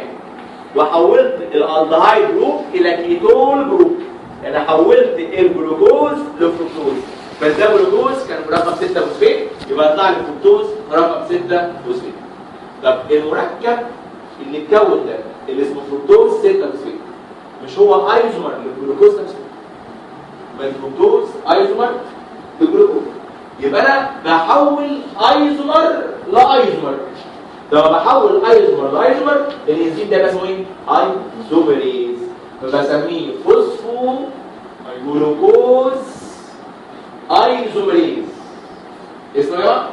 Speaker 1: وحولت الالدهايد جروب الى كيتول جروب، يعني حولت الجلوكوز لفركتوز، بس ده جلوكوز كان في رقم 6 فوسفيت، يبقى يطلع لي فركتوز في رقم 6 فوسفيت. طب المركب اللي اتكون ده اللي اسمه فركتوز 6 فوسفيت مش هو ايزومر للجلوكوز نفسه؟ ما الفركتوز ايزومر للجلوكوز، يبقى انا بحول ايزومر لايزومر. لما بحول ايزومر لايزومر الانزيم ده اسمه ايه؟ ايزوميريز، فبسميه فوسفو جلوكوز ايزوميريز. اسمه ايه؟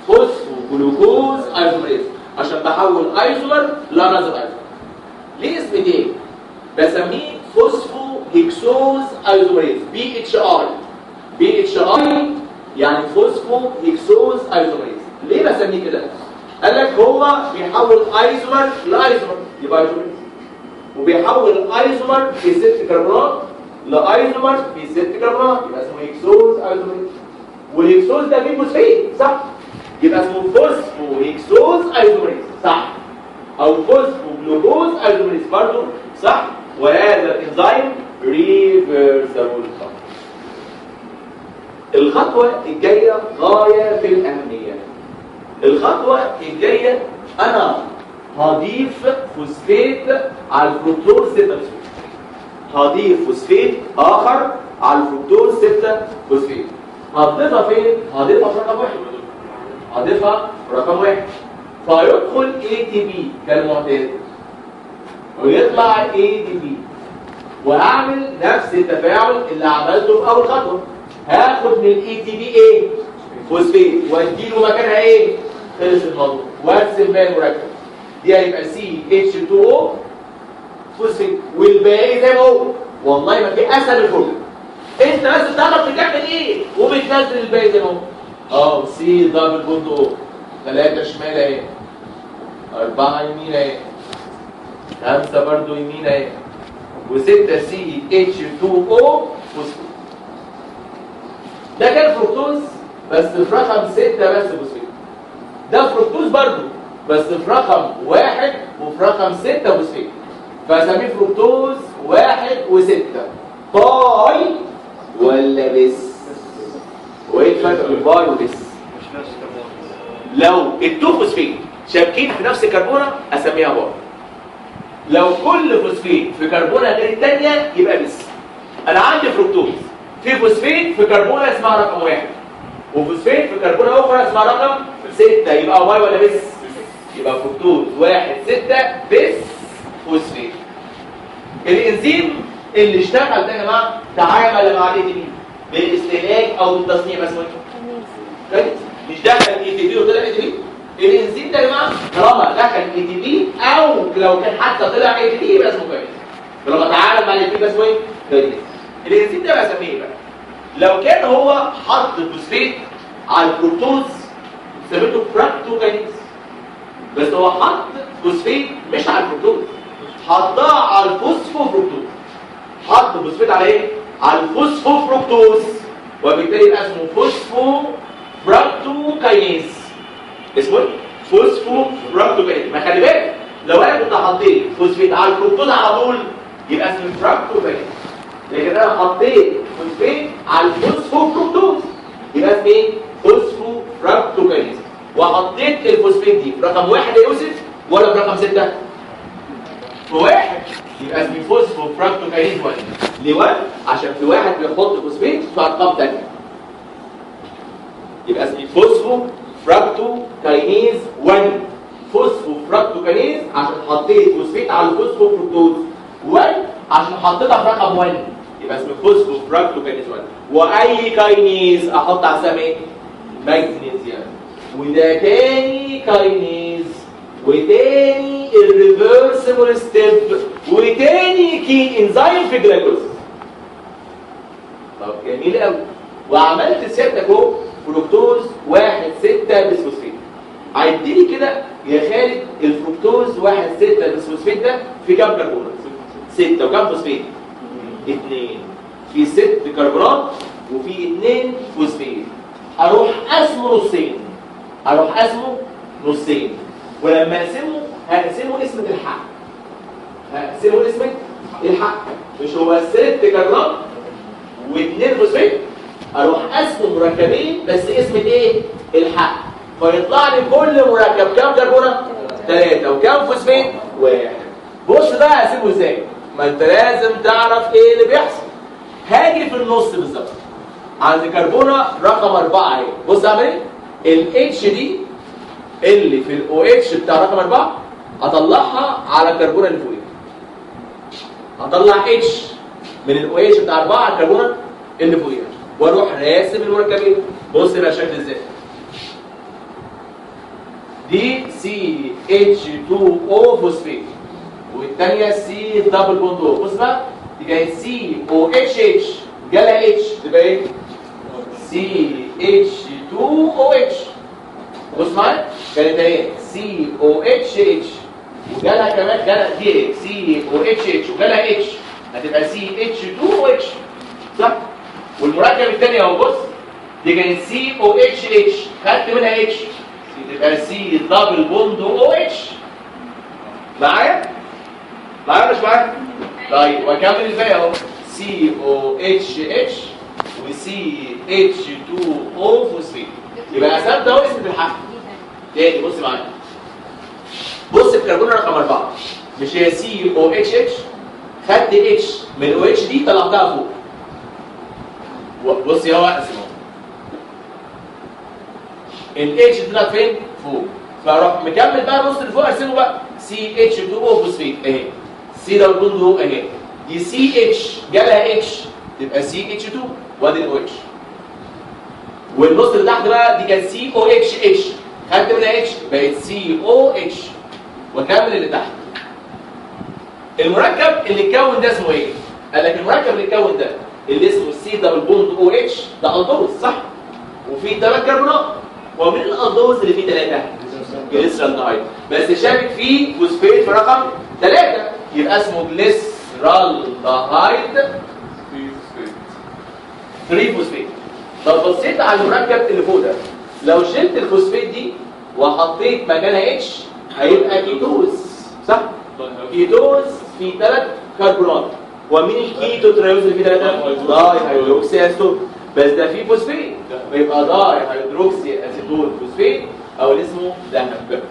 Speaker 1: فوسفو جلوكوز ايزوميريز، عشان بحول ايزومر لانذر ايزومر. ليه اسم تاني؟ بسميه فوسفو هيكسوز ايزوميريز، BHI. BHI يعني فوسفو هيكسوز ايزوميريز. ليه بسميه كده؟ قال لك هو بيحول ايزومر لايزومر يبقى ايزوميريز، وبيحول ايزومر في 6 كربونات لايزومر في 6 كربونات يبقى اسمه هيكسوز ايزوميريز. والهيكسوز ده فيه فوسفيت صح؟ يبقى اسمه فوسفو هيكسوز ايزوميريز صح؟ او فوسفو جلوكوز ايزوميريز برضه صح؟ وهذا الانزيم ريفرسبل. الخطوة الجاية غاية في الأهمية. الخطوة الجاية أنا هضيف فوسفيت على الفركتوز 6 فوسفيت. هضيف فوسفيت آخر على الفركتوز 6 فوسفيت. هضيفها فين؟ هضيفها في رقم 1. هضيفها في رقم 1. فيدخل ATP كالمعتاد ويطلع ADP، وهعمل نفس التفاعل اللي عملته في أول خطوة. هاخد من الاي تي بي ايه؟ فوسفيت، واديله مكانها ايه؟ خلص الموضوع. وارسم بقى المركب دي هيبقى CH2O فوسفيت، والباقي زي ما هو. والله ما في اسهل الفرق. انت بس بتعرف بتعمل ايه وبتنزل الباقي زي ما هو. سي دبل بوند او 3 شمال اهي، 4 يمين اهي، 5 برضو يمين اهي، و6 CH2O فوسفيت. ده كان فركتوز بس في رقم 6 بس فوسفيت. ده فركتوز برضه بس في رقم 1 وفي رقم 6 فوسفيت، فاسميه فركتوز 1 و6. باي ولا بس؟ وايه الفرق بين باي وبس؟ لو التو فوسفيت شابكين في نفس الكربونه اسميها باي. لو كل فوسفيت في كربونه غير الثانيه يبقى بس. انا عندي فركتوز في فوسفيت في كربونه اسمها رقم 1 وفوسفيت في كربونه اخرى اسمها رقم 6، يبقى باي ولا بس؟ يبقى فركتوز 1 6 بس فوسفيت. الانزيم اللي اشتغل ده يا جماعه تعامل مع الاي تي بي بالاستهلاك او بالتصنيع بس كويس. مش دخل اي تي بي وطلع اي تي بي. الانزيم ده يا جماعه طالما دخل اي تي بي او لو كان حتى طلع اي تي بي يبقى اسمه كويس. طالما تعامل مع الاي تي بي اسمه ايه؟ كويس. الانزيم ده بسميه ايه بقى؟ لو كان هو حط فوسفيت على الفركتوز سميته فراكتوكاينيز، بس هو حط فوسفيت مش على الفركتوز، حطها على الفوسفوفركتوز. حط فوسفيت على ايه؟ على الفوسفوفركتوز، وبالتالي يبقى اسمه فوسفوفراكتوكاينيز. اسمه ايه؟ فوسفوفراكتوكاينيز. ما خلي بالك لو انا كنت حطيت فوسفيت على الفركتوز على طول يبقى اسمه فراكتوكاينيز، لكن انا حطيت فوسفيت على الفوسفوفركتوز يبقى اسمه ايه؟ فوسفوفراكتوكاينيز. وحطيت الفوسفيت دي في رقم 1 يا يوسف ولا في رقم 6؟ في 1 يبقى اسمه فوسفوفراكتوكاينيز 1. ليه 1؟ عشان في 1 بيحط فوسفيت في ارقام ثانيه. يبقى اسمه فوسفوفراكتوكاينيز 1. فوسفوفراكتوكاينيز عشان حطيت فوسفيت على الفوسفوفركتوز، 1 عشان حطيتها في رقم 1 يبقى اسمه فوسفوفراكتوكاينيز 1. واي كاينيز احط على اسمها ايه؟ ماجنيزيوم. وده تاني كاينيز وتاني الريفرسبل ستيب وتاني كي انزيم في جلايكوليسيس. طب جميل قوي. وعملت سيادتك اهو فركتوز 1,6 بسفوسفيت. عدلي كده يا خالد الفركتوز 1,6 بسفوسفيت ده في كام كربون؟ 6. وكام فوسفيت؟ 2. في 6 كربونات وفي 2 فوسفيت. اروح اقسمه نصين. ولما هقسمه اسم الحق. مش هو 6 كربونات و2 فوسفيت. اروح اقسمه مركبين بس اسم ايه؟ الحق. فيطلع لي كل مركب كام كربونه؟ 3. وكام فوسفيت؟ 1. بص بقى هسيبه ازاي؟ ما انت لازم تعرف ايه اللي بيحصل. هاجي في النص بالظبط عند كربونه رقم 4 اهي. بص اعمل ايه؟ الاتش دي اللي في الاو اتش بتاع رقم 4 هطلعها على الكربونه اللي فوقيها. هطلع اتش من الاو اتش بتاع 4 على الكربونه اللي فوقيها واروح راسم المركبين. بص بقى شكل ازاي. دي سي اتش 2 او فوسفيت والثانيه سي دبل بوند او. بص بقى دي جايه سي او اتش اتش جالها اتش تبقى ايه؟ سي اتش 2 او اتش. بص معايا كانت ايه؟ سي او اتش اتش وجالها كمان جالها دي ايه؟ سي او اتش اتش وجالها اتش هتبقى سي اتش 2 او اتش صح؟ والمركب الثاني اهو بص دي كانت سي او اتش اتش خدت منها اتش تبقى سي دبل بوند او اتش. معايا مش معايا؟ طيب واكمل الباقي اهو سي او اتش اتش وسي اتش 2 او فوسفيت. يبقى قسمت اهو اسم الحق. تاني بص معايا. بص الكربونه رقم 4 مش هي سي او اتش اتش؟ خدت اتش من الاو اتش دي طلعتها فوق. بص اهو اقسم اهو. الاتش طلعت فين؟ فوق. فاروح مكمل بقى النص اللي فوق ارسمه بقى سي اتش 2 او فوسفيت اهي. سي دبل بوند او اهي. دي سي اتش جالها اتش تبقى سي اتش 2 وادي الاو اتش. والنص اللي تحت بقى دي كانت سي او اتش اتش خدت منها اتش بقت سي او اتش. وكمل اللي تحت. المركب اللي اتكون ده اسمه ايه؟ قال لك المركب اللي اتكون ده اللي اسمه سي دبل بوند او اتش ده الدوز صح؟ وفيه 3 كربونات. ومن الالدوز اللي فيه 3 جليسرالدهايد بس شابك فيه فوسفيت في رقم 3 يبقى اسمه جليسرالدهايد 3 فوسفيت. لو بصيت على المركب اللي فوق ده لو شلت الفوسفيت دي وحطيت مكانها اتش هيبقى كيتوز صح؟ كيتوز فيه 3 كربونات. ومين الكيتو تريوز اللي فيه 3؟ داي هيدروكسي اسيتون بس ده فيه فوسفيت فيبقى داي هيدروكسي اسيتون فوسفيت او اللي اسمه ذهب.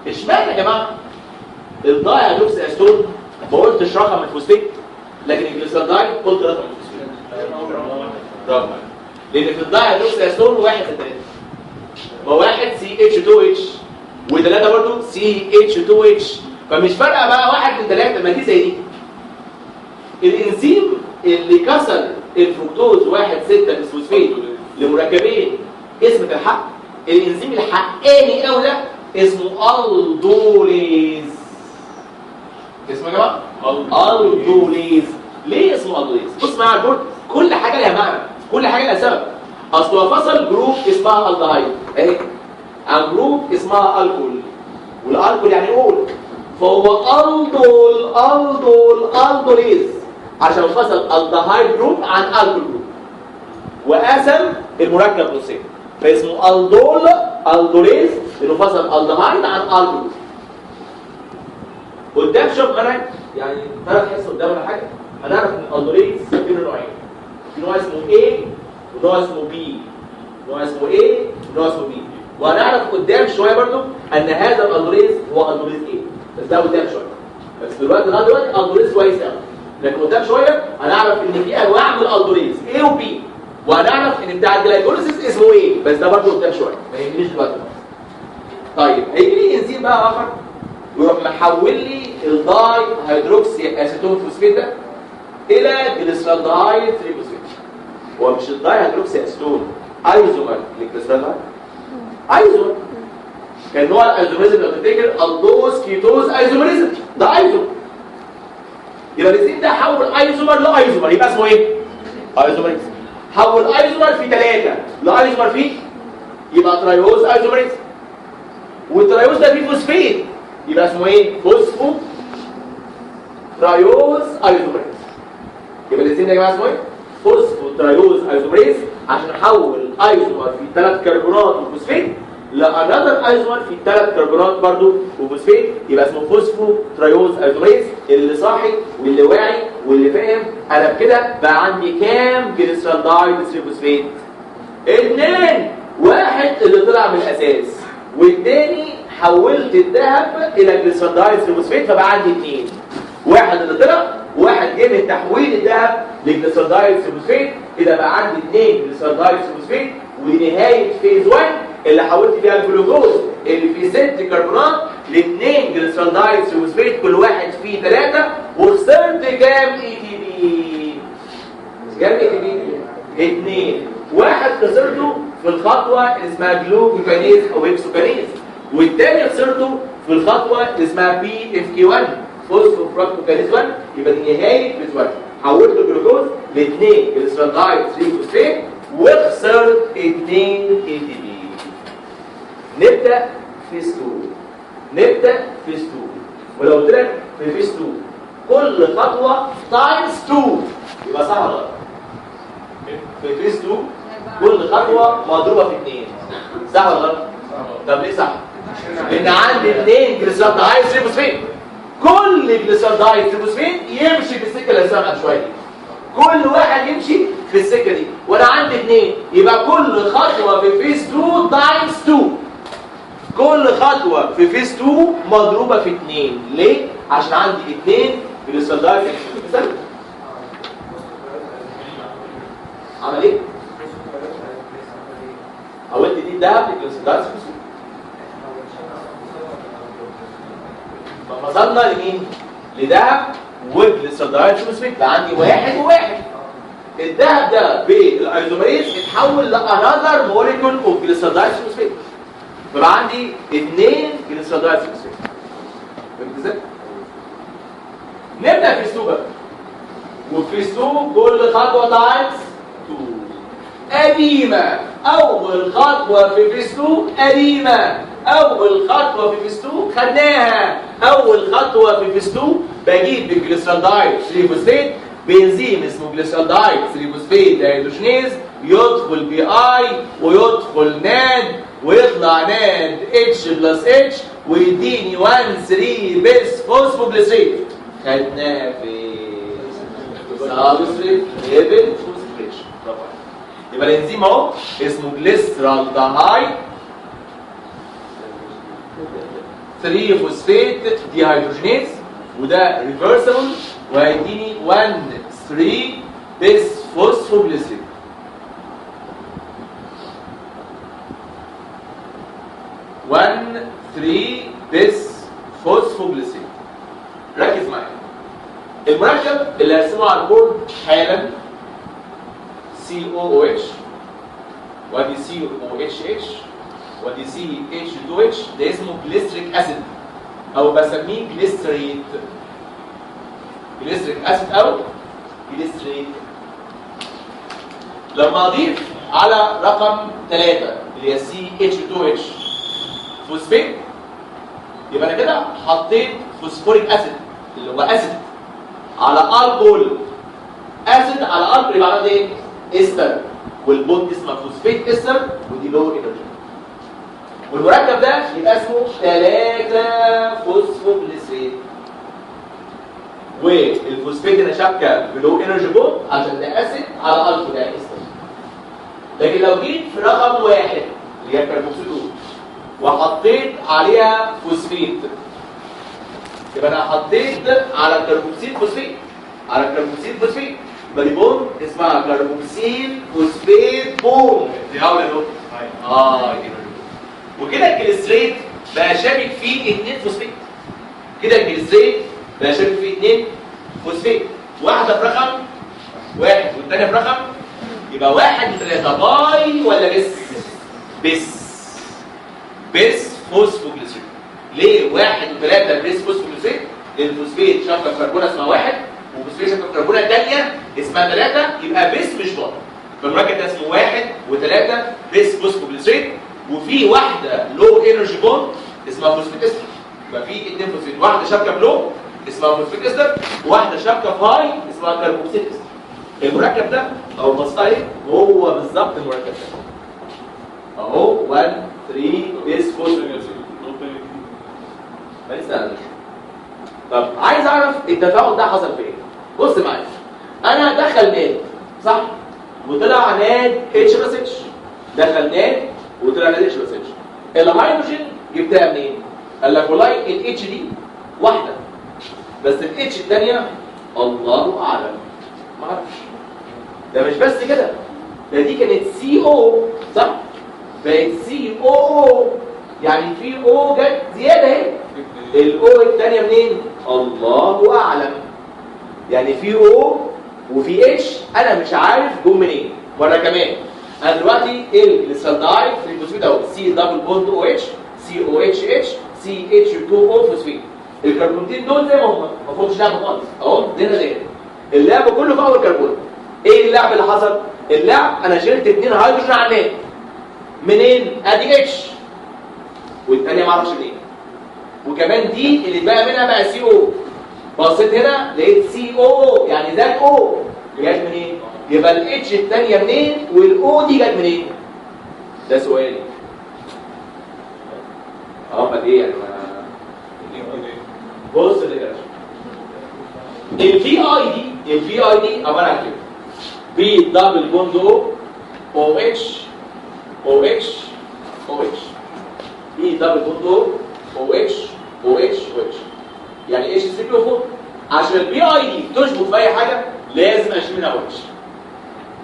Speaker 1: اشمعنى يا جماعه الداي هيدروكسي اسيتون ما قلتش رقم الفوسفيت لكن الجليسرالدهايد قلت رقم الفوسفيت؟ رقم لان في الداي هيدروكسي اسيتون 1 في 3 ما 1 سي اتش 2 اتش و3 برضه سي اتش 2 اتش فمش فارقه بقى 1 من 3 ما دي زي دي. الانزيم اللي كسر الفركتوز 1,6 بسفوسفيت لمركبين اسم الحق الانزيم الحقاني قوي ده اسمه الدوليز. اسمه يا جماعه الدوليز. ليه اسمه الدوليز؟ بص معايا على البورد كل حاجه لها معنى كل حاجه لها سبب. اصل هو فصل جروب اسمها الدهايد اهي عن جروب اسمها الكول والالكول يعني اول فهو الدوليز عشان فصل الدهايد جروب عن الكول جروب وقسم المركب نصين فاسمه الدوليز لانه فصل الدهايد عن الكول. قدام شوف منهج يعني ثلاث حصص قدامنا حاجه هنعرف ان الدوليز في نوعين. في نوع اسمه A ونوع اسمه B. نوع اسمه A ونوع اسمه B. وهنعرف قدام شويه برضو ان هذا الالدوليز هو الدوليز A بس ده قدام شويه. بس دلوقتي الالدوليز كويس قوي لكن قدام شويه هنعرف ان في انواع من الالدوليز A و B وهنعرف ان بتاع الجلايكوليسيس اسمه A بس ده برضو قدام شويه ما يهمنيش دلوقتي. طيب هيجي لي انزيم بقى اخر ويروح محول لي الداي هيدروكسي اسيتون فوسفيت ده الى جليسرالدهايد تريفوسفيت. هو مش الداي هيدروكسي اسيتون ايزومر للجليسرالدهايد؟ ايزومر. كان نوع الايزوميزم لو تفتكر الدوز كيتوز ايزوميزم، ده ايزومر. يبقى الانزيم ده حول ايزومر لايزومر، يبقى اسمه ايه؟ ايزوميزم. حول ايزومر في 3 لايزومر في، يبقى ترايوز ايزوميزم. والترايوز ده فيه فوسفيت، يبقى اسمه ايه؟ فوسفو ترايوز ايزوميزم. يبقى الانزيم ده يا جماعه اسمه ايه؟ فوسفو ترايوز ايزوميزم، عشان احول ايزومر في 3 كربونات وفوسفيت لانذر ايزومر في 3 كربونات برضو وفوسفيت، يبقى اسمه فوسفو ترايوز ايزوميز. اللي صاحي واللي واعي واللي فاهم انا بكده بقى عندي كام جليسرالدهايد تريفوسفيت؟ 2. واحد اللي طلع من الاساس والتاني حولت الذهب الى جليسرالدهايد تريفوسفيت فبقى عندي 2. واحد اللي طلع وواحد جه من تحويل الذهب لجليسرالدهايد تريفوسفيت، كده بقى عندي 2 جليسرالدهايد تريفوسفيت. ودي نهايه فيز 1 اللي حولت فيها الجلوكوز اللي فيه 6 كربونات ل2 جليسرالدهايد تريفوسفيت، كل واحد فيه 3. وخسرت كام اي تي بي؟ كام اي تي بي؟ 2. واحد خسرته في الخطوه اللي اسمها جلوكوكانيز او هيكسوكانيز، والتاني خسرته في الخطوه اللي اسمها بي اف كي 1 فوسفوفراكتوكانيز 1. يبقى دي نهايه فيز 1. حولت الجلوكوز ل2 جليسرالدهايد تريفوسفيت وخسرت 2 اي تي بي. نبدأ فيز 2. نبدأ فيز 2. ولو قلت لك في فيز 2 كل خطوة تايمز 2 يبقى صح ولا غلط؟ في فيز 2 كل خطوة مضروبة في 2 صح ولا غلط؟ طب ليه صح؟ لأن عندي 2 جليسرالدهايد تريفوسفيت، كل جليسرالدهايد تريفوسفيت يمشي في السكة اللي سامعها شوية، كل واحد يمشي في السكة دي، وأنا عندي 2 يبقى كل خطوة في فيز 2 تايمز 2. كل خطوة في فيز 2 مضروبة في 2. ليه؟ عشان عندي 2 جليسرالدهايد تريفوسفيت. عمل ايه؟ حولت دي الذهب لجليسرالدهايد تريفوسفيت. فوصلنا لمين؟ لذهب وجليسرالدهايد تريفوسفيت. بقى عندي 1 و1. الذهب ده بالايزوميريز اتحول لانذر موليكول اوف جليسرالدهايد تريفوسفيت، فبقى عندي 2 جليسرالدهايد تريفوسفيت. فهمت ازاي؟ نبدا في 2 بقى. وفي 2 كل خطوه تايمز 2 قديمه. اول خطوه في فيز 2 قديمه. اول خطوه في فيز 2 خدناها. اول خطوه في فيز 2 بجيب الجليسرالدهايد تريفوسفيت بانزيم اسمه جليسرالدهايد تريفوسفيت دهيدروجينيز، يدخل بي اي ويدخل ناد ويطلع ناد اتش بلس اتش ويديني 1 3 بس فوسفوجليسريت. خدناها في سابستريت ليفل فوسفوريشن. يبقى الانزيم اهو اسمه جليسرالدهايد 3 فوسفيت ديهيدروجينيز، وده ريفرسبل وهيديني 1 3 بس فوسفوجليسريت. one 3 بس فوسفوجليسريت. ركز معايا. المركب اللي هرسمه على البورد حالا COOH وادي COHH وادي CH2H، ده اسمه جليسريك اسيد او بسميه جليسريت. جليسريك اسيد او جليسريت. لما اضيف على رقم 3 اللي هي CH2H فوسفيت، يبقى انا كده حطيت فوسفوريك اسيد اللي هو اسيد على الكحول. اسيد على الكحول يبقى عملت ايه؟ استر، والبوند اسمها فوسفيت استر ودي لو انرجي. والمركب ده يبقى اسمه 3 فوسفوجليسريت. والفوسفيت هنا شبكه بلو انرجي بوند عشان ده اسيد على الكحول ده استر. لكن لو جيت في رقم 1 اللي هي كربوكسيل وحطيت عليها فوسفيت، يبقى انا حطيت على الكربوكسيل فوسفيت، على الكربوكسيل فوسفيت، يبقى دي بوند اسمها كربوكسيل فوسفيت بوند. دي اول اهو. وكده الجليسريت بقى شابك فيه 2 فوسفيت. كده الجليسريت بقى شابك فيه 2 فوسفيت. واحده برقم واحد والثانيه برقم، يبقى 1 و3 باي ولا بس فوسفوجليسيد. ليه 1 و3 بس فوسفوجليسيد؟ لان الفوسفيت شبكه كربونه اسمها 1 وفوسفيت شبكه كربونه ثانيه اسمها 3، يبقى بس مش باي. فالمركب ده اسمه 1 و3 بس فوسفوجليسيد، وفي واحده لو انرجي بوند اسمها فوسفيت استر. يبقى في 2 فوسفيت، واحده شبكه بلو اسمها فوسفيت استر، وواحده شبكه هاي اسمها كربوكسيل استر. المركب ده او بسطايق هو بالظبط المركب ده اهو 1 3 بيس فوسفوجليسيد. ما لسه. طب عايز اعرف التفاعل ده حصل في ايه؟ بص معايا، انا دخل ناد صح وطلع ناد اتش بلس اتش، دخل ناد وطلع ناد اتش بلس اتش. الهيدروجين جبتها منين؟ قال لك والله الاتش دي واحده بس الاتش الثانيه الله اعلم ما اعرفش. ده مش بس كده، ده دي كانت سي او صح؟ بقت سي او يعني في او جت زياده اهي. الاو الثانيه منين؟ الله اعلم. يعني في او وفي اتش انا مش عارف جم منين. مره كمان انا دلوقتي الجليسالدايد في الفوسفيت اهو سي دبل بوند او اتش سي او اتش اتش سي اتش 2 او فوسفيت. الكربونتين دول زي ما هم ما فيهمش لعب خالص اهو زينا زي اللعب كله في اول كربون. ايه اللعب اللي حصل؟ اللعب انا شلت 2 هيدروجين على النات منين؟ ادي اتش والثانيه ما اعرفش منين، وكمان دي اللي اتبقى منها بقى سي او. بصيت هنا لقيت سي او يعني ده او جت منين؟ يبقى الاتش الثانيه منين والاو دي جت منين؟ ده سؤالي. امال ايه يعني؟ بص كده الفي اي دي عباره عن كده بي دبل بوند او اتش او اتش او اتش بي دبل بوند او اتش او اتش او اتش يعني ايش السي بي او 4. عشان البي اي دي تشبك في اي حاجه لازم اشيل منها او اتش.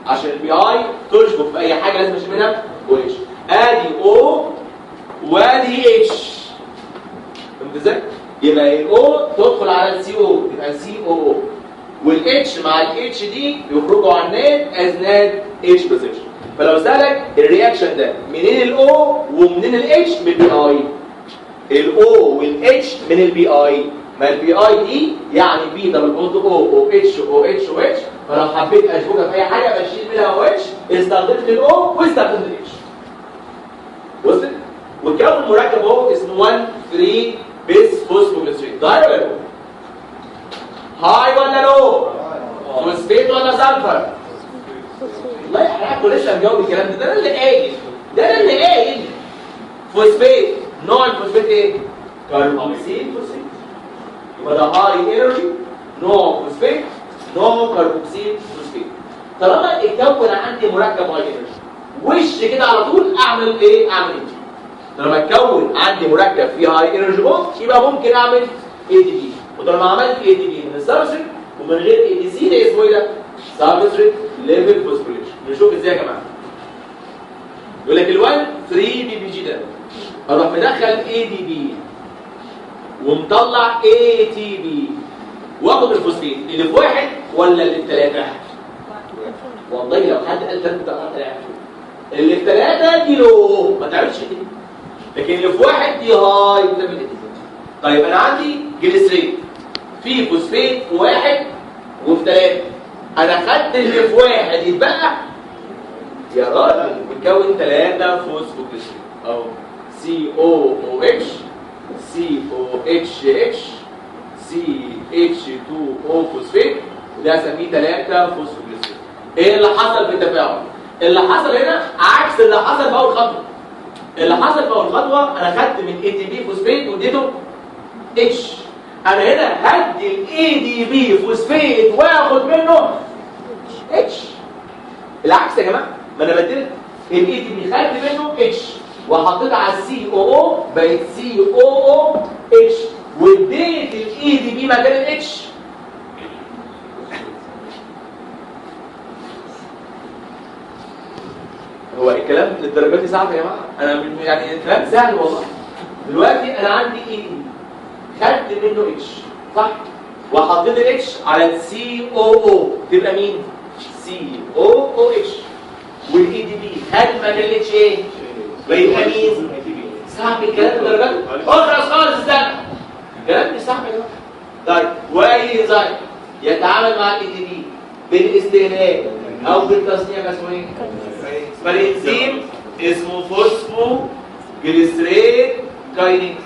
Speaker 1: عشان البي اي تشبك في اي حاجه لازم اشيل منها او اتش. ادي او وادي اتش. فهمت ازاي؟ يبقى الاو تدخل على السي او يبقى سي او والاتش مع الاتش دي يخرجوا على الناد از ناد اتش بلس اتش. فلو سالك الرياكشن ده منين الاو ومنين الاتش؟ من البي اي. الاو والاتش من البي اي. ما البي اي دي يعني بي دبل بوند او اتش او اتش او اتش. فلو حبيت اشبكها في اي حاجه بشيل منها او اتش استخدمت الاو واستخدمت الاتش. وصلت؟ وكون مركب اهو اسمه 1 3 بيس فوسفوجليسيد. ده ولا لو؟ هاي ولا لو؟ فوسفيت ولا سلفر؟ والله احنا لسه مجاوب الكلام ده. ده اللي قايل فوسفيت. نوع الفوسفيت ايه؟ كربوكسيل فوسفيت. يبقى ده هاي انرجي نوع فوسفيت نوع كربوكسيل فوسفيت. طالما اتكون عندي مركب هاي انرجي وش كده على طول اعمل ايه؟ اعمل ايه؟ لما اتكون عندي مركب فيه هاي انرجي بوند يبقى ممكن اعمل اي دي بي. ولما عملت اي دي بي من السبستريت ومن غير اي دي سي ده اسمه ايه ده؟ سبستريت ليفل فوسفوريليشن. نشوف ازاي يا جماعه. يقول لك ال1 3 بي بي جي ده اروح مدخل اي دي بي ومطلع اي تي بي واخد الفوسفيت اللي في واحد ولا اللي في ثلاثه؟ والله لو حد قال ثلاثه طلعت ثلاثه. اللي في ثلاثه دي لو ما تعملش كده، لكن اللي في واحد دي هاي بتعمل ايه؟ طيب انا عندي جليسرين في فوسفيت في واحد وفي ثلاثه. انا خدت اللي في واحد يتبقى يا راجل بتكون 3 فوسفوجليسرين اهو سي او او اتش سي او اتش اتش سي اتش 2 او فوسفيت وده هسميه 3 فوسفوجليسرين. ايه اللي حصل في التفاعل؟ اللي حصل هنا عكس اللي حصل في اول خطوه. اللي حصل في اول خطوه انا خدت من اي دي بي فوسفيت واديته اتش. انا هنا هدي الاي دي بي فوسفيت واخد منه اتش. العكس يا جماعه، ما انا بديت الاي دي بي خدت منه اتش وحطيت على السي او او بقت سي او او اتش واديت الاي دي بي مكان الاتش. هو الكلام للدرجات دي صعب يا جماعه؟ انا يعني الكلام سهل والله. دلوقتي انا عندي ايه؟ خدت منه اتش صح؟ وحطيت الاتش على السي او او تبقى مين؟ سي او او اتش. والاي دي بي هل مكان الاتش ايه؟ ويبقى مين؟ صعب الكلام ده درجات اخرس خالص. استنى الكلام مش صعب يا جماعه. طيب واي انزيم يتعامل مع الاي دي بي بالاستهلاك او بالتصنيع اسمه ايه؟ فالانزيم اسمه فوسفو جليسريت كاينيز.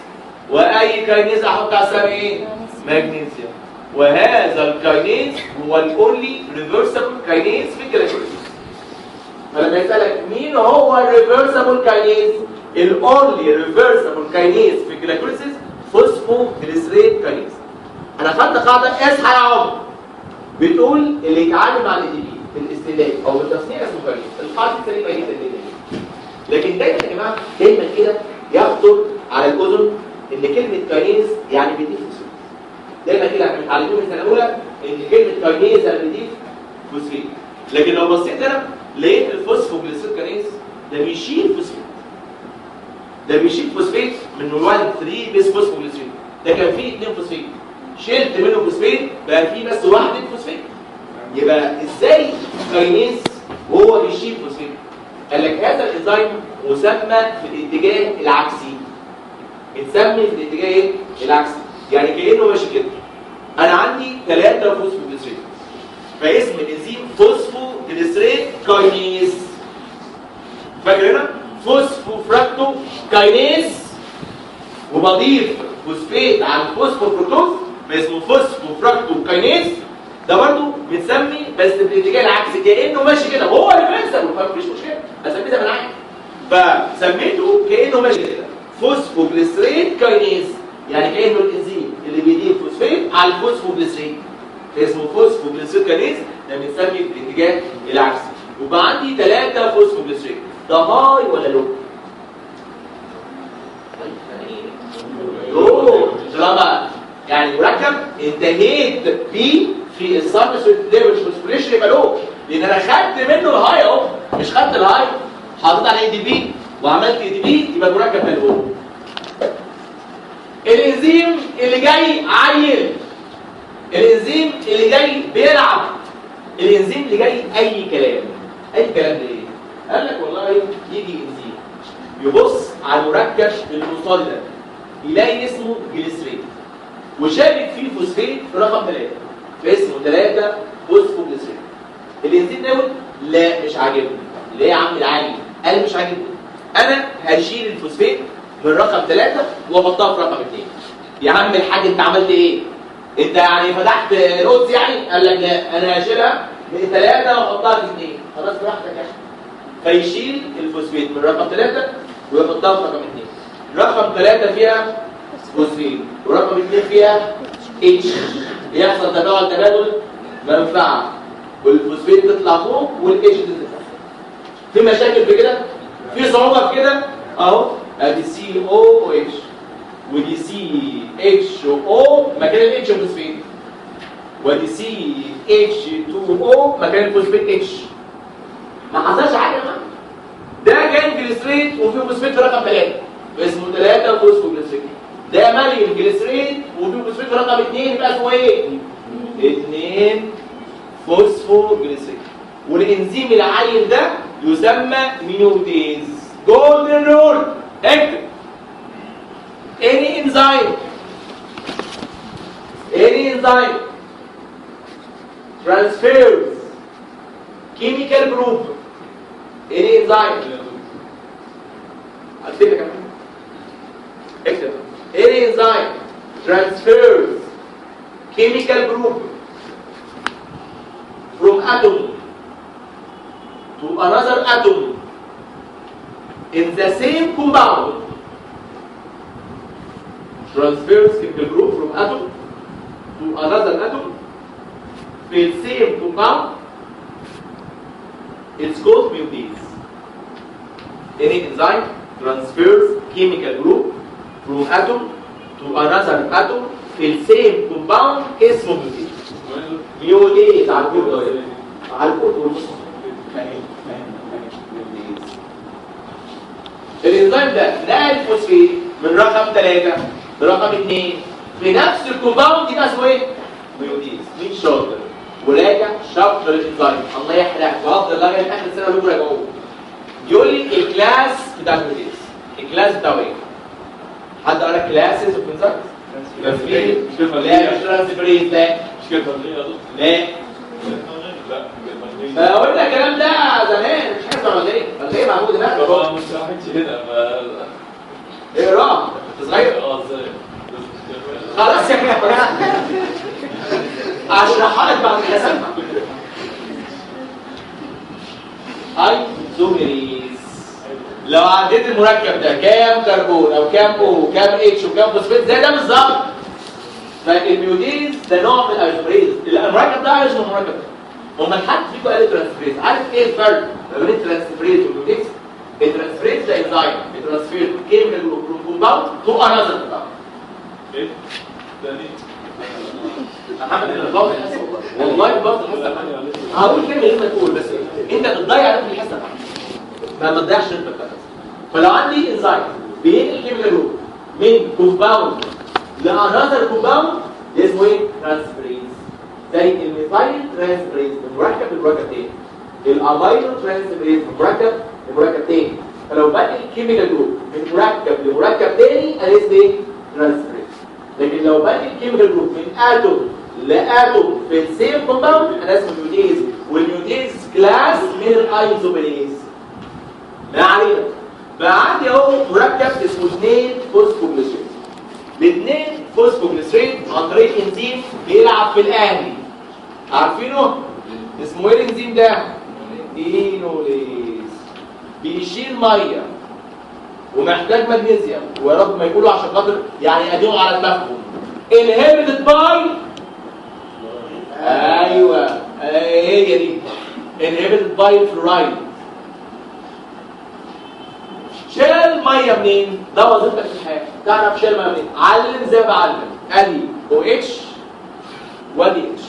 Speaker 1: واي كاينيز احط على السهم ايه؟ مغنيسيوم. وهذا الكاينيز هو الاونلي ريفرسبل كاينيز في الجلايكوليسيس. فلما يسالك مين هو الريفرسبل كاينيز؟ الاونلي ريفرسبل كاينيز في الجلايكوليسيس فوسفو جليسريت كاينيز. انا خدت قاعده اصحى يا عمر بتقول اللي يتعامل مع الاي دي بي بالاستهلاك او بالتصنيع اسمه كاينيز. القاعده سليمه جدا جدا. لكن دايما يا جماعه دايما كده يخطر على الاذن ان كلمه كاينيز يعني بيضيف فوسفيت. دايما كده احنا متعلمين من السنه الاولى ان كلمه كاينيز يعني بيضيف فوسفيت. لكن لو بصيت هنا لقيت الفوسفوجليسيد كاينيز ده بيشيل فوسفيت. ده بيشيل فوسفيت من 1 3 بيس فوسفوجليسيد. ده كان فيه 2 فوسفيت شلت منه فوسفيت بقى فيه بس واحد فوسفيت. يبقى ازاي كاينيز وهو بيشيل فوسفيت؟ قال لك هذا الانزيم مسمى في الاتجاه العكسي. اتسمي في الاتجاه ايه؟ العكسي. يعني كانه ماشي كده. انا عندي 3 فوسفوجليسريت فاسم الانزيم فوسفوجليسريت كاينيز. فاكر هنا؟ فوسفوفراكتو كاينيز وبضيف فوسفيت على الفوسفوفركتوز فاسمه فوسفوفراكتو كاينيز. ده برضه بنسمي بس في الاتجاه العكسي كانه ماشي كده. هو اللي بيكسب فمفيش مشكله اسميه زي ما انا عايز. فسميته كانه ماشي كده فوسفوجليسريت كاينيز. يعني كانه الانزيم اللي بيضيف فوسفيت على الفوسفوجليسريت اسمه فوسفوجليسريت كاينيز. ده بنسمي في الاتجاه العكسي. وبقى عندي 3 فوسفوجليسريت. ده هاي ولا لو؟ لو طالما يعني مركب انتهيت بيه في السبستريت ليفل فوسفوريليشن يبقى لو، لان انا خدت منه الهاي اهو. مش خدت الهاي حطيت على اي دي بي وعملت اي دي بي يبقى المركب ده لو. الانزيم اللي جاي عيل، الانزيم اللي جاي بيلعب، الانزيم اللي جاي اي كلام. اي كلام ليه؟ قال لك والله يجي انزيم يبص على المركب المصادر ده يلاقي اسمه جليسريت وشابك فيه فوسفيت في رقم 3 فاسمه 3 فوسفوجليسريت. الانزيم ده يقول لا مش عاجبني. ليه يا عم العالي؟ قال مش عاجبني. انا هشيل الفوسفيت من رقم 3 واحطها في رقم 2. يا عم الحاج انت عملت ايه؟ انت يعني فتحت نوتس يعني؟ قال لك لا انا هشيلها من 3 واحطها في 2. خلاص براحتك يا اخي. فيشيل الفوسفيت من رقم 3 ويحطها في رقم 2. رقم 3 فيها فوسفيت ورقم 2 فيها اتش. يحصل تبادل منفعه والفوسفيت تطلع فوق والاتش تنزل تحت. في مشاكل في كده؟ في صعوبه في كده؟ اهو ادي سي او اتش ودي سي اتش او مكان الاتش فوسفيت ودي سي اتش 2 او مكان الفوسفيت اتش. ما حصلش حاجه معاه. ده كان جليسريت وفيه فوسفيت في رقم 3 اسمه 3 فوسفوجليسريت. ده مالي الجليسريت وفيه فوسفيت في رقم 2 يبقى اسمه ايه؟ 2 فوسفوجليسريت. والانزيم العيل ده يسمى ميوتيز. جولدن رول اكتب any enzyme transfers chemical group. any enzyme اكتب لك اكتب any enzyme transfers chemical group from atom to another atom in the same compound. Transfers chemical group from atom to another atom in the same compound. It's called mutation. Any enzyme transfers chemical group from atom to another atom in the same compound اسمه mutation. mutation على الكود على الكود. الانزيم ده نقل الفوسفيت من رقم 3 لرقم 2 في نفس الكومباوند يبقى اسمه ايه؟ ميونيز. مين شاطر وراجع شابتر الانزايم الله يحرقك وافضل لغايه اخر سنه بكره يجاوب. يقول لي الكلاس بتاع الميونيز، الكلاس بتاعه ايه؟ حد قرا كلاسز اوف انزايم؟ ترانسفيريز؟ لا مش ترانسفيريز، لا
Speaker 2: مش كده تغذية أظن؟
Speaker 1: لا
Speaker 2: لا
Speaker 1: فقلنا الكلام ده زمان مش حاجه تغذيه معمول دماغك
Speaker 2: طبعا ما شرحتش هنا
Speaker 1: اقراه انت صغير
Speaker 2: ازاي؟
Speaker 1: خلاص يا كده اشرحها لك بعد كده سمع. ايزوميريز لو عديت المركب ده كام كربون او كام او كام اتش وكام فوسفات زي ده بالظبط. فالميونيز ده نوع من الايزوميريز. المركب ده عايز المركب ده. امال حد فيكم قال ترانسفيريز؟ عارف ايه الفرق ما بين الترانسفيريز والميونيز؟ الترانسفيريز ده انزايم بترانسفير كيميكال كومباوند تو انذر كومباوند.
Speaker 2: ايه؟ تاني؟
Speaker 1: محمد الغلط والله الغلط الحصه هقول كلمه لازم تقول بس انت بتضيع نفس الحصه ما تضيعش انت بتاعتك. فلو عندي انزايم بينقل كيميكال جروب من كومباوند لانذر كومباوند اسمه ايه؟ ترانسفيريز. زي الميثايل ترانسفيريز من مركب لمركب تاني، الامينو ترانسفيريز من مركب لمركب تاني. فلو بنقل كيميكال جروب من مركب لمركب تاني انا اسمه ايه؟ ترانسفيريز. لكن لو بنقل كيميكال جروب من اتوم لاتوم في السيم كومباوند انا اسمه ميونيز، والميونيز كلاس من الايزوميريز. ما علينا بقى عندي اهو مركب اسمه 2 فوسفوجليسريد. الاثنين فوسفوجليسريد عن طريق انزيم بيلعب في الاهلي عارفينه؟ اسمه ايه الانزيم ده؟ اينوليز. بيشيل ميه ومحتاج مغنيسيوم ويا رب ما يقولوا عشان خاطر يعني يقدموا على دماغهم. انهبيتد باي ايوه هي دي انهبيتد باي فلورايد. شال ميه منين؟ ده وظيفتك في الحياه. تعرف شال ميه منين؟ علم زي ما بعلم. ادي او اتش وادي اتش،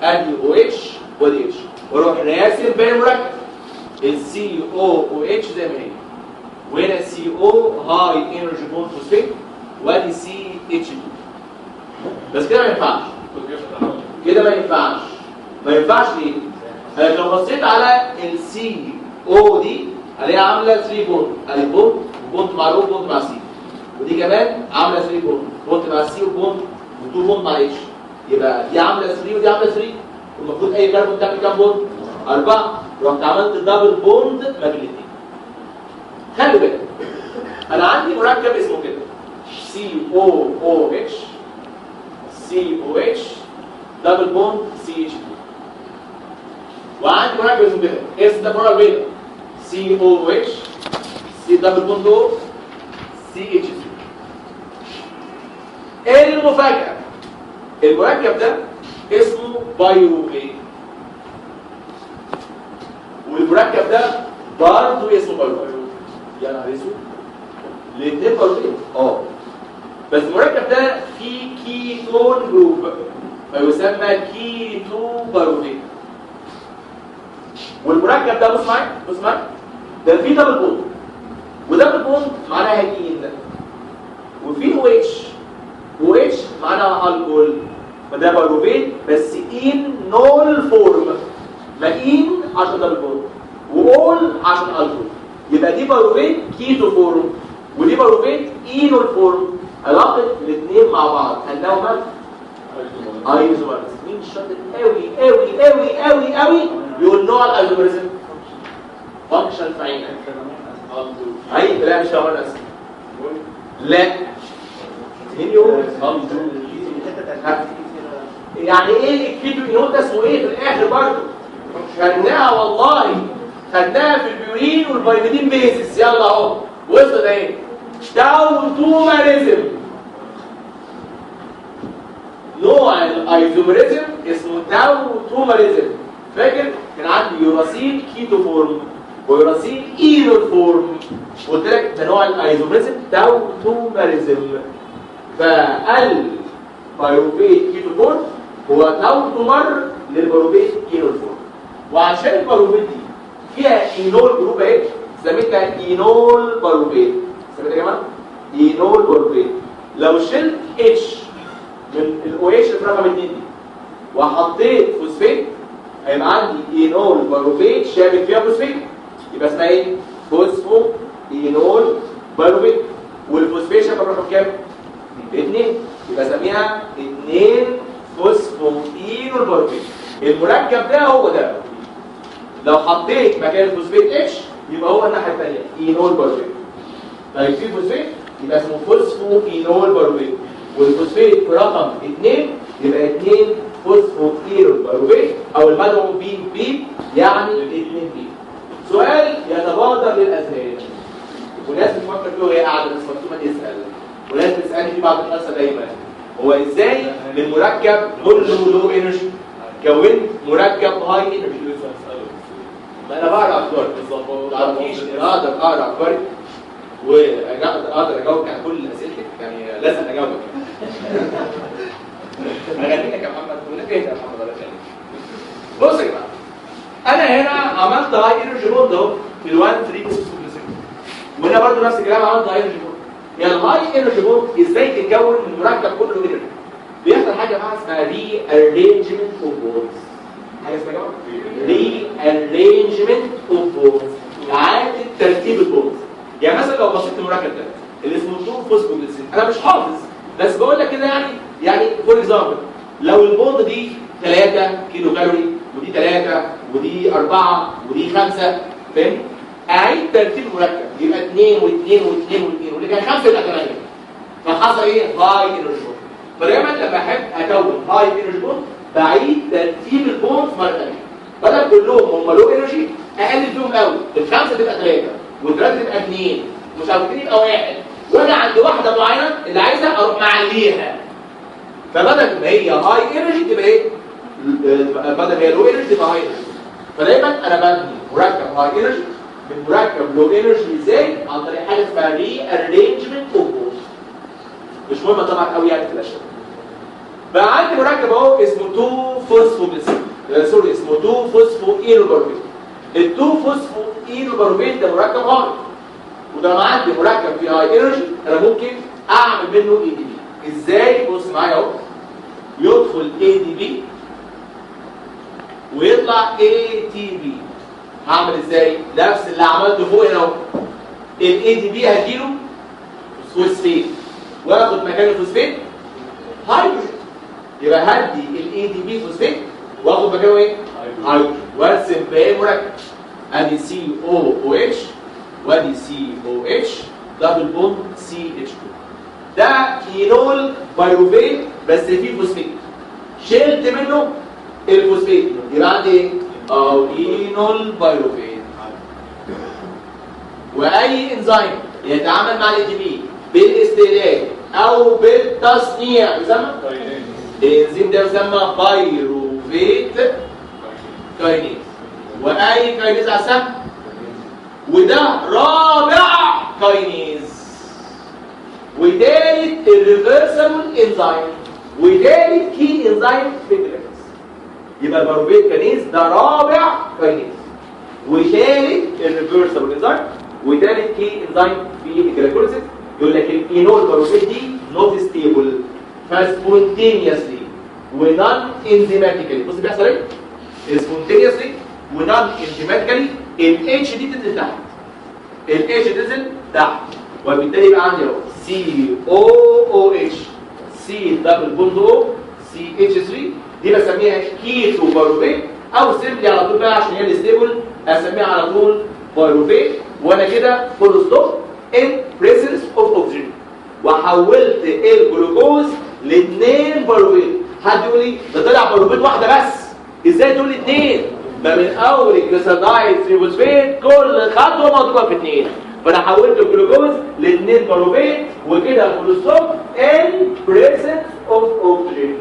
Speaker 1: ادي او اتش وادي اتش، واروح راسم بين المركب السي او اتش زي ما هي، وهنا سي او هاي انرجي بوند فوسفيت وادي سي اتش دي. بس كده ما ينفعش، كده ما ينفعش. ما ينفعش ليه؟ لو بصيت على السي او دي هلاقيها عامله 3 بوند، ادي بوند وبوند مع رو وبوند مع سي، ودي كمان عامله 3 بوند، بوند مع سي وبوند و2 بوند مع اتش. يبقى دي عامله 3 ودي عامله 3، والمفروض اي كربون تعمل كام بوند؟ 4. رحت عملت دبل بوند ماجنتيك. خلي بالك انا عندي مركب اسمه كده COOH COH دبل بوند CH2، وعندي مركب اسمه كده اس ده بره البيضه COH C دبل بوند O CH2. ايه المفاجاه؟ المركب ده اسمه بايروفيت، والمركب ده برضه اسمه بايروفيت. يا نهار اسود الاثنين بايروفيت بس المركب ده فيه كيتون جروب فيسمى كيتو بايروفيت. والمركب ده بص معايا ده فيه دبل بوند، ودبل بوند معناها كين، وفيه او اتش معناها الكول، فده بايروفيت بس ان نول فورم. ما ان عشان دبل بوند واول عشان الكول، يبقى دي بايروفيت كيتو فورم ودي بايروفيت اينول فورم. علاقه الاثنين مع بعض انهما ايزومرز. مين شاطر قوي قوي قوي قوي قوي يقول نوع الايزومرزم فانكشن في عينك. لا مش هقول بس لا مين يقول يعني ايه الكيتو اينول ده اسمه ايه في الاخر برضه؟ خدناها والله، خدناها في البيورين والفيتامين بيزس. يلا اهو وصلت اهي. تاوتوماريزم نوع الايزومريزم اسمه تاوتوماريزم. فاكر كان عندي يوراسيل كيتو فورم ويوراسيل اينول فورم، قلت لك ده نوع الايزومريزم تاوتوماريزم. فالبيروفيت كيتو فورم هو تاوتومر للبيروفيت اينول فورم. وعشان البيروفيت دي فيها اينول جروب اهي سميتها اينول بيروفيت. سميتها يا جماعه اينول بيروفيت. لو شلت اتش من الاو اتش اللي رقم 2 دي وحطيت فوسفيت هيبقى عندي اينول بايروفيت شابك فيها فوسفيت يبقى اسمها ايه؟ فوسفو اينول بايروفيت. والفوسفيت شابك رقم كام؟ 2 يبقى اسميها 2 فوسفو اينول بايروفيت. المركب ده هو ده لو حطيت مكان الفوسفيت اتش يبقى هو الناحيه الثانيه اينول بايروفيت. طيب في فوسفيت يبقى اسمه فوسفو اينول بايروفيت والفوسفيت في رقم 2 يبقى 2 فوسفو اينول بايروفيت او المدعو بي بي يعني 2 بي. سؤال يتبادر للاذهان وناس بتفكر فيه وهي قاعده بس مكتوبه تسال وناس بتسالني فيه بعد الحصه دايما هو ازاي من مركب كله لو انرجي كونت مركب هاي انرجي؟ ما انا بقرا افكار بالظبط اقدر اقرا افكاري واقدر اجاوبك على كل اسئلتك يعني لازم اجاوبك. اغنيك يا محمد تقول لك ايه يا محمد ولا كلام. بص يا جماعه انا هنا عملت هاي انرجي بوند اهو في ال 1 3 وهنا برضه نفس الكلام عملت هاي انرجي بوند. يعني الهاي انرجي بوند ازاي تتكون من مركب كله انرجي؟ بيحصل حاجه بقى اسمها ري ارينجمنت اوف بوندز. حاجه اسمها ري ارينجمنت اوف بوندز اعاده ترتيب البوندز. يعني مثلا لو بصيت المركب ده اللي اسمه 2 فوسفوجليسين انا مش حافظ بس بقول لك كده يعني فور اكزامبل لو البوند دي 3 كيلو كالوري ودي 3 ودي 4 ودي 5 فاهم؟ اعيد ترتيب المركب يبقى 2 و2 و2 و2 واللي كان 5 يبقى 8 فحصل ايه؟ هاي انرجي بوند. فدايما لما احب اكون هاي انرجي بوند بعيد ترتيب البوند مره ثانيه بدل كلهم هم لو انرجي اقلل فيهم قوي الخمسه تبقى 3 والثلاثه تبقى 2 مش عارف يبقى 1 وانا عند واحده معينه اللي عايزها اروح معليها فبدل ما هي هاي انرجي تبقى ايه؟ بدل ما هي لو انرجي تبقى هاي انرجي. فدايما انا ببني مركب هاي انرجي من مركب لو انرجي ازاي؟ عن طريق حاجه اسمها ري ارينجمنت اوف بوندز. مش مهمه طبعا قوي يعني في الاشياء. بقى عندي مركب اهو اسمه 2 فوسفوجليسين سوري اسمه 2 فوسفو اينوباروفيت. ال 2 فوسفو اينوباروفيت ده مركب هاي وده لما عندي مركب فيه هاي انرجي انا ممكن اعمل منه اي دي بي. ازاي؟ بص معايا اهو يدخل اي دي بي ويطلع اي تي بي. هعمل ازاي؟ نفس اللي عملته فوق هنا اهو. الاي دي بي هديله فوسفيت واخد مكان الفوسفيت هيدروجين يبقى هدي الاي دي بي فوسفيت واخد مكانه ايه؟ هيدروجين وارسم باقي مركب ادي سي او او اتش وادي سي او اتش دبل بوند سي اتش 2. ده اينول بايروفيت بس فيه فوسفيت شلت منه الفوسفيت يبقى عندي ايه؟ اينول بايروفيت. واي انزيم يتعامل مع الاي دي بي بالاستهلاك او بالتصنيع يسمى الانزيم ده يسمى بايروفيت كاينيز. واي كاينيز على السهم وده رابع كاينيز وثالث الريفرسبل انزيم وثالث كي انزيم في الجلايكوليسيس. يبقى البايروفيت كاينيز ده رابع كاينيز وثالث الريفرسبل انزيم وثالث كي انزيم في الجلايكوليسيس. يقول لك الاينول بايروفيت دي نوت ستيبل فسبونتينيوسلي ونون انزيماتيكالي. بص بيحصل ايه؟ سبونتينيوسلي ونون انزيماتيكالي الاتش دي تنزل تحت الاتش تنزل تحت وبالتالي يبقى عندي اهو سي او او اتش سي دبل بوند او سي اتش 3 دي بسميها كيتو بايروفيت او سيمبلي على طول بقى عشان هي الستيبل اسميها على طول بايروفيت وانا كده فول ستوب in presence of oxygen وحولت الجلوكوز لاثنين بايروفيت. حد يقول لي ده طلع بايروفيت واحده بس ازاي تقول لي اثنين؟ ده من اول الجليسيرايد تريفوسفيت كل خطوه مضروبه في اثنين فانا حولت الجلوكوز لاثنين بايروفيت وكده فول ستوب in presence of oxygen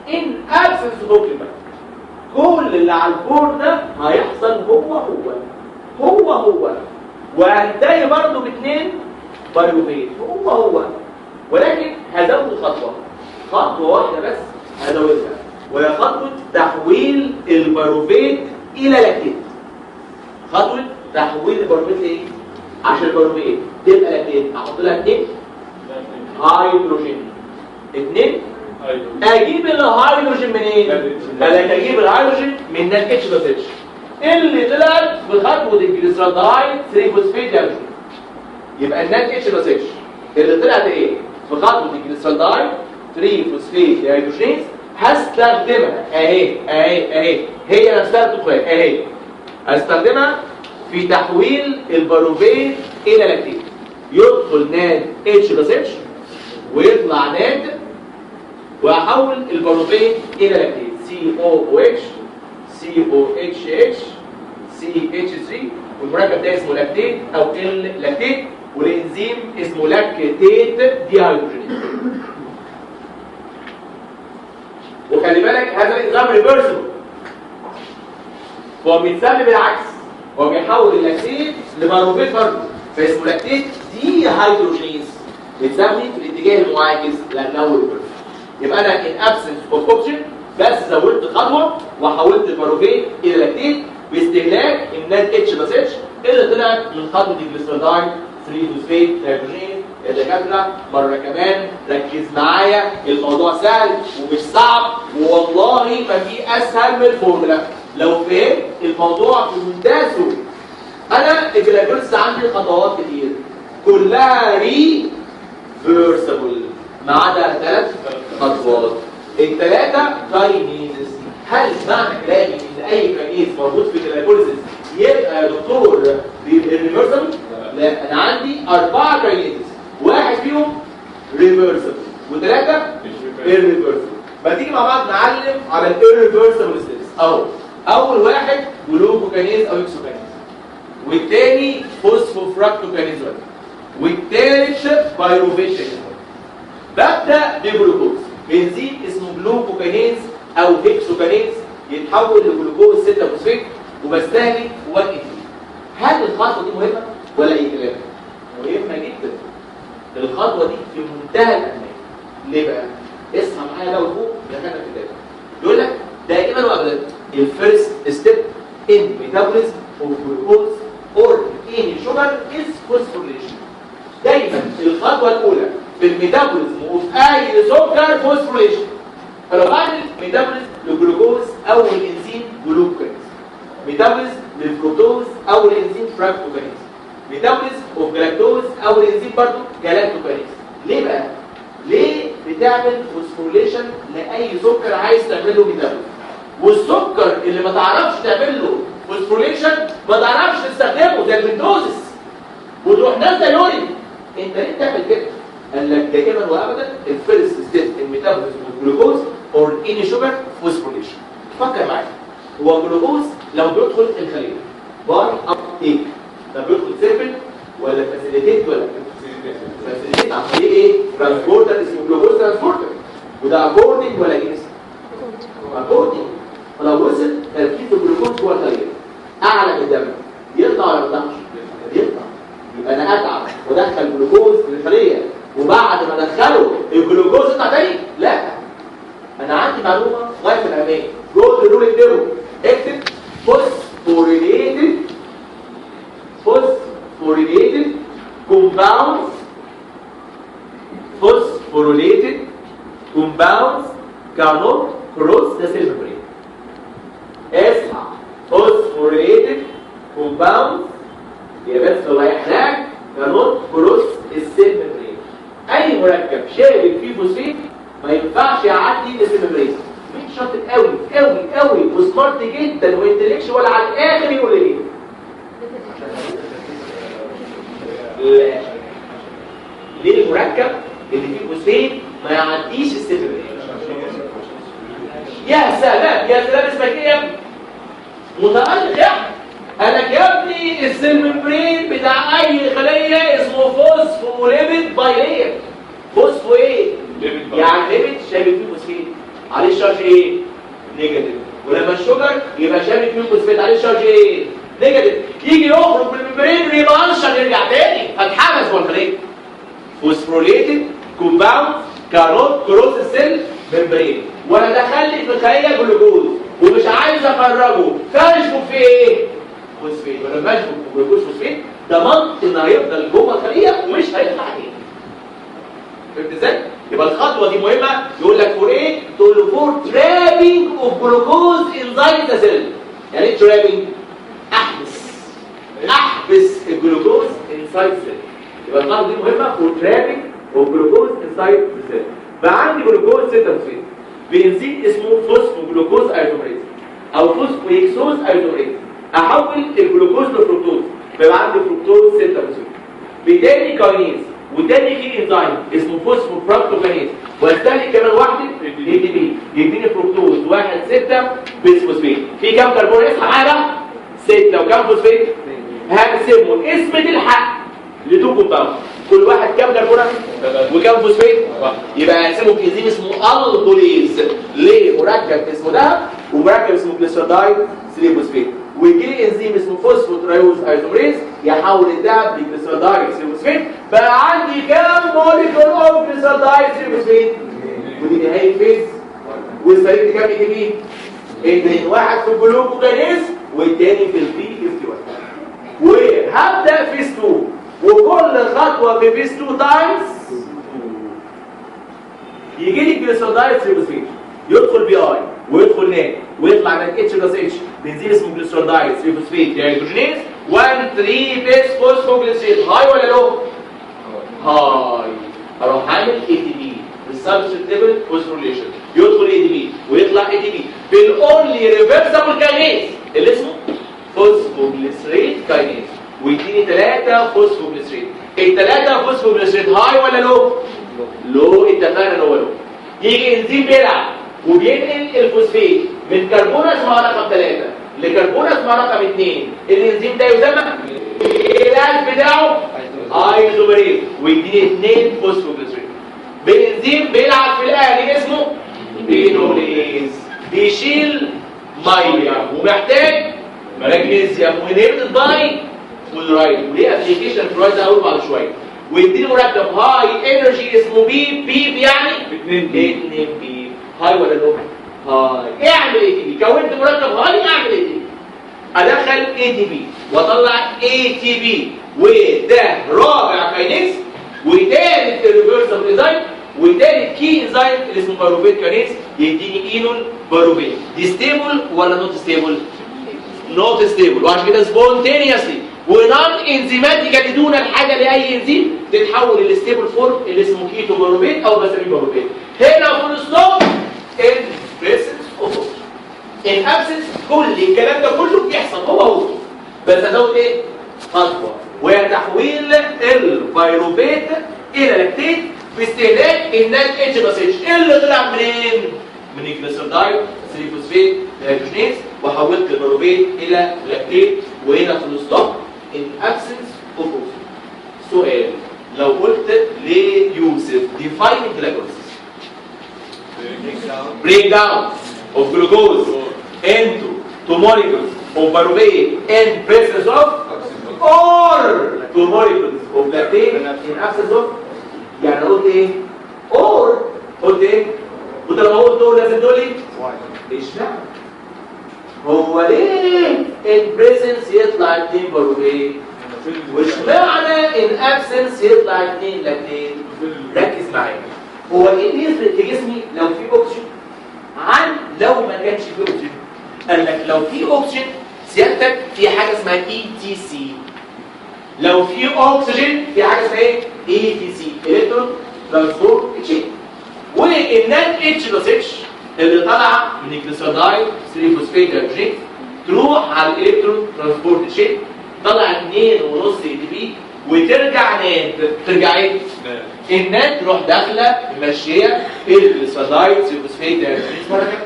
Speaker 1: in absence of oxygen. كل اللي على البورد ده هيحصل هو وهنتهي برضه باثنين بايروفيت هو ولكن هزود خطوه واحده بس هزودها وهي خطوه تحويل البايروفيت الى لاكتيت. خطوه تحويل البايروفيت لايه؟ عشان البايروفيت تبقى لاكتيت احط لها 2 هيدروجين 2
Speaker 2: ايوه
Speaker 1: اجيب الهيدروجين منين؟ قال لك اجيب الهيدروجين من الاتش بلس اتش اللي طلعت بخطوه الجليسرالدهايد 3 فوسفيت ديهيدروجين. يبقى النات اتش بلس اتش اللي طلعت ايه؟ بخطوه الجليسرالدهايد 3 فوسفيت ديهيدروجينيز هستخدمها اهي هي نفسها الدخان اهي. هستخدمها في تحويل الباروفيت الى لاكتيت. يدخل ناد اتش بلس اتش ويطلع ناد واحول الباروفيت الى لاكتيت COOH COHH CH3 والمركب ده اسمه لاكتيت او اللاكتيت والانزيم اسمه لاكتيت ديهيدروجينيز. وخلي بالك هذا الانزيم ريفرسبل، هو بيتسمى بالعكس، هو بيحول اللاكتيت لباروفيت برضه فاسمه لاكتيت ديهيدروجينيز، بيتسمي في الاتجاه المعاكس لانه ريفرسبل. يبقى انا ان ابسنس اوف اوكسجين بس زودت خطوه وحولت الباروفيت الى لاكتيت باستهلاك النات اتش بلس اتش اللي طلعت من خطوه الجليسرالدهايد 3 فوسفيت ديهيدروجين. يا دكاتره مره كمان ركز معايا، الموضوع سهل ومش صعب والله ما في اسهل من الفورمولا. لو فهمت الموضوع في منتهى السهوله. انا الجلايكوليسيس عندي خطوات كتير كلها ريفرسبل ما عدا 3 خطوات. الثلاثه كاينيزز. هل معنى كلامي ان اي كاينيز موجود في الجلايكوليسيس يبقى يا دكتور ريفرسبل؟ لا، انا عندي 4 كاينيزز، واحد فيهم ريفرسبل وثلاثه irreversible. ما تيجي مع بعض نعلم على الirreversible ستيبس. اهو اول واحد جلوكوكاينيز او اكسوكاينيز، والثاني فوسفوفراكتوكاينيز، والثالث بايروفيت. ببدا بجلوكوز بنزيم اسمه جلوكوكاينيز او هيكسوكاينيز يتحول لجلوكوز 6 فوسفيت وبستهلك 1 ATP. هل الخطوه دي مهمه ولا اي كلام؟ مهمه جدا. الخطوه دي في منتهى الاهميه. ليه بقى؟ اسمع معايا بقى وفوق دخلنا في الكتاب. يقول لك دائما وابدا الفيرست ستيب ان ميتابوليزم اوف جلوكوز اور اني شوجر از فوسفوريليشن. دايما الخطوه الاولى في الميتابوليزم اوف اي سكر فوسفوريليشن. فلو بعمل ميتابوليزم للجلوكوز اول انزيم جلوكوكاينيز، ميتابوليزم للفركتوز اول انزيم فراكتوكاينيز، ميتابوليزم اوف جلاكتوز اول انزيم برضه جلاكتوكاينيز. ليه بقى؟ ليه بتعمل فوسفوريليشن لاي سكر عايز تعمل له ميتابوليزم؟ والسكر اللي ما تعرفش تعمل له فوسفوريليشن ما تعرفش تستخدمه زي البنتوزس وتروح نازله يورين. انت ليه بتعمل كده؟ قال لك دائما وابدا الفيرست ستيب الميتابوليزم اوف جلوكوز اور اني شوجر فوسفوريليشن. فكر معايا، هو الجلوكوز لو بيدخل الخليه باي اب ايه؟ ده بيدخل سيرفل ولا فاسيليتيت ولا فاسيليتيت عن طريق ايه؟ ترانسبورتر اسمه جلوكوز ترانسبورتر، وده اكوردنج ولا جنس؟ اكوردنج. فلو وصل تركيز الجلوكوز جوه الخليه اعلى من الدم يقطع ولا ما يقطعش؟ يقطع. يبقى انا اتعب وادخل جلوكوز في الخليه وبعد ما ادخله الجلوكوز يطلع تاني؟ لا، انا عندي معلومه غايه في الاهميه. جولد رول اكتبه، اكتب phosphorylated compounds cannot cross the cell membrane. اسمع، phosphorylated compounds يا بس لو هيحتاج cannot cross السيل ممبرين. اي مركب شابك فيه فوسفيت ما ينفعش يعدي السيل ممبرين. مين شاطر قوي قوي قوي وسمارت جدا وانتلكشوال على الاخر يقول ايه؟ لا. ليه المركب اللي فيه فوسفيت ما يعديش السيل ممبرين؟ يا سلام يا سلام، اسمك ايه يا ابني؟ متألق يا ابني. قالك يا ابني السيل ممبرين بتاع اي خليه اسمه فوسفوليبيد بايلير. فوسفو ايه؟ يعني ليبيد شابك فيه فوسفيت عليه الشارج ايه؟ نيجاتيف. ولما الشجر يبقى شابك فيه فوسفيت عليه الشارج ايه؟ نيجاتيف. يجي يخرج من الممبرين ويبقى انشر يرجع تاني فاتحبس جوه الخليه. فوسفوريليتد كومباوند كانوت كروس السيل ممبرين. وانا دخل لي في الخليه جلوكوز ومش عايز اخرجه فاشبك في ايه؟ فوسفيت. ولما اشبك في جلوكوز فوسفيت ضمنت انه هيفضل جوه الخليه ومش هيطلع تاني. فهمت ازاي؟ يبقى الخطوه دي مهمه. يقول لك فور ايه؟ تقول له فور ترابينج اوف جلوكوز انزايد ذا سيل. يعني ايه ترابينج؟ احبس الجلوكوز انسايد سيل. يبقى الخطوه دي مهمه فور ترابينج اوف جلوكوز انسايد ذا سيل. بقى عندي جلوكوز 6 فوسفات بنزين اسمه فوسفوجلوكوز ايزومريز او فوسفويكسوز ايزومريز. احول الجلوكوز لفركتوز فيبقى عندي فركتوز 6 فوسفات. بتاني كاينيز وتاني كي انزيم اسمه فوسفوفراكتوكاينيز واستهلك كمان واحده اي دي بي يديني فركتوز 1 6 بسفوسفات. في كام كربون؟ اصحى معايا بقى 6 وكام فوسفات؟ هقسمهم اسم الحق لتو كومباوند كل واحد كام كربون وكام فوسفات؟ يبقى هقسمه بانزيم اسمه الكوليز لمركب اسمه ده ومركب اسمه جليسيريدايد 3 فوسفات. ويجي لي انزيم اسمه فوسفوتريوز ايزومريز يحول الذهب لجليسيريدايد 3 فوسفات. بقى عندي كام موليكول اوف جليسيريدايد 3 فوسفات؟ ودي نهايه فيز. واستفدت كام اي دي بي؟ اثنين، واحد في الجلوكوكاينيز والتاني في البي 51. وهبدا فيز 2 وكل خطوه في فيز 2 تايمز يجي لي جليسيريدايد 3 فوسفات يدخل بي اي ويدخل نات ويطلع من اتش بلس اتش بنزين اسمه جليسيريدايد 3 فوسفات ديهيدروجينيز 1 3 بيس فوسفوجليسيد. هاي ولا لو؟ هاي. اروح عامل اي تي بي بالسبستيبل فوسفوريليشن يدخل اي تي بي ويطلع اي تي بي بالاونلي ريفرسبل كاينيز اللي اسمه فوسفوجليسيد كاينيز ويديني 3 فوسفوجليسيد. الثلاثه فوسفوجليسيد هاي ولا لو؟ لو. اتفقنا ان هو لو. يجي انزيم بيلعب وبينقل الفوسفات من كربونه اسمها رقم 3 لكربونه اسمها رقم 2. الانزيم ده يسمى العلاج بتاعه ايزومريز ويديني 2 فوسفوجليسيد. بنزيم بيلعب في الاهلي اسمه بينوليز بيشيل ميه ومحتاج مغنيسيوم ونيرد باي فلورايد وليه ابلكيشن فلورايد هقول بعد شويه. ويديني مركب هاي انرجي اسمه بي يعني 2 بي. هاي ولا لو؟ هاي. اعمل اي تي بي. كونت مركب هاي اعمل اي تي بي. ادخل اي تي بي واطلع اي تي بي وده رابع كاينيز وثالث ريفرسبل انزيم وثالث كي انزيم اللي اسمه باروفيت كاينيز يديني اينول باروفيت. دي ستيبل ولا نوت ستيبل؟ نوت ستيبل. وعشان كده سبونتينيوسلي ونون انزيماتيكالي دون الحاجه لاي انزيم تتحول للستيبل فورم اللي اسمه كيتو باروفيت او بسميه باروفيت. هنا فول ستوب ان بريسنس اوف ان ابسنس. كل الكلام ده كله بيحصل هو بس ازود ايه؟ خطوه وهي تحويل البيروفيت الى لاكتيت باستهلاك النات اتش بلس اتش اللي طلع منين؟ من الجليسيريدايد 3 فوسفات ديهيدروجينيز وحولت البيروفيت الى لاكتيت وهنا فول ستوب ان ابسنس اوف. سؤال لو قلت ليوسف define glycolysis breakdown of glucose into two molecules of pyruvate in presence of or two molecules of lactate in absence of. يعني قلت ايه؟ or قلت ايه؟ وانت لما قلت دول لازم تقول لي اشمعنى؟ هو ليه in presence يطلع 2 pyruvate واشمعنى ان ابسنس يطلع 2 لاكتين؟ ركز معايا. هو ايه اللي يفرق في جسمي لو في اوكسجين عن لو ما كانش في اوكسجين؟ قال لك لو في اوكسجين سيادتك في حاجه اسمها اي تي سي. لو في اكسجين في حاجه اسمها ايه؟ اي تي سي الكترون ترانسبورت تشين. والنات اتش بلس اتش اللي طالعه من الجليسيريدايد 3 فوسفات ديهيدروجينيز تروح على الالكترون ترانسبورت تشين طلع 2.5 اي تي بي وترجع نات. ترجع ايه؟ النات تروح داخله ماشيه في الجليسيريدايد 3 فوسفات ديهيدروجينيز مره كده.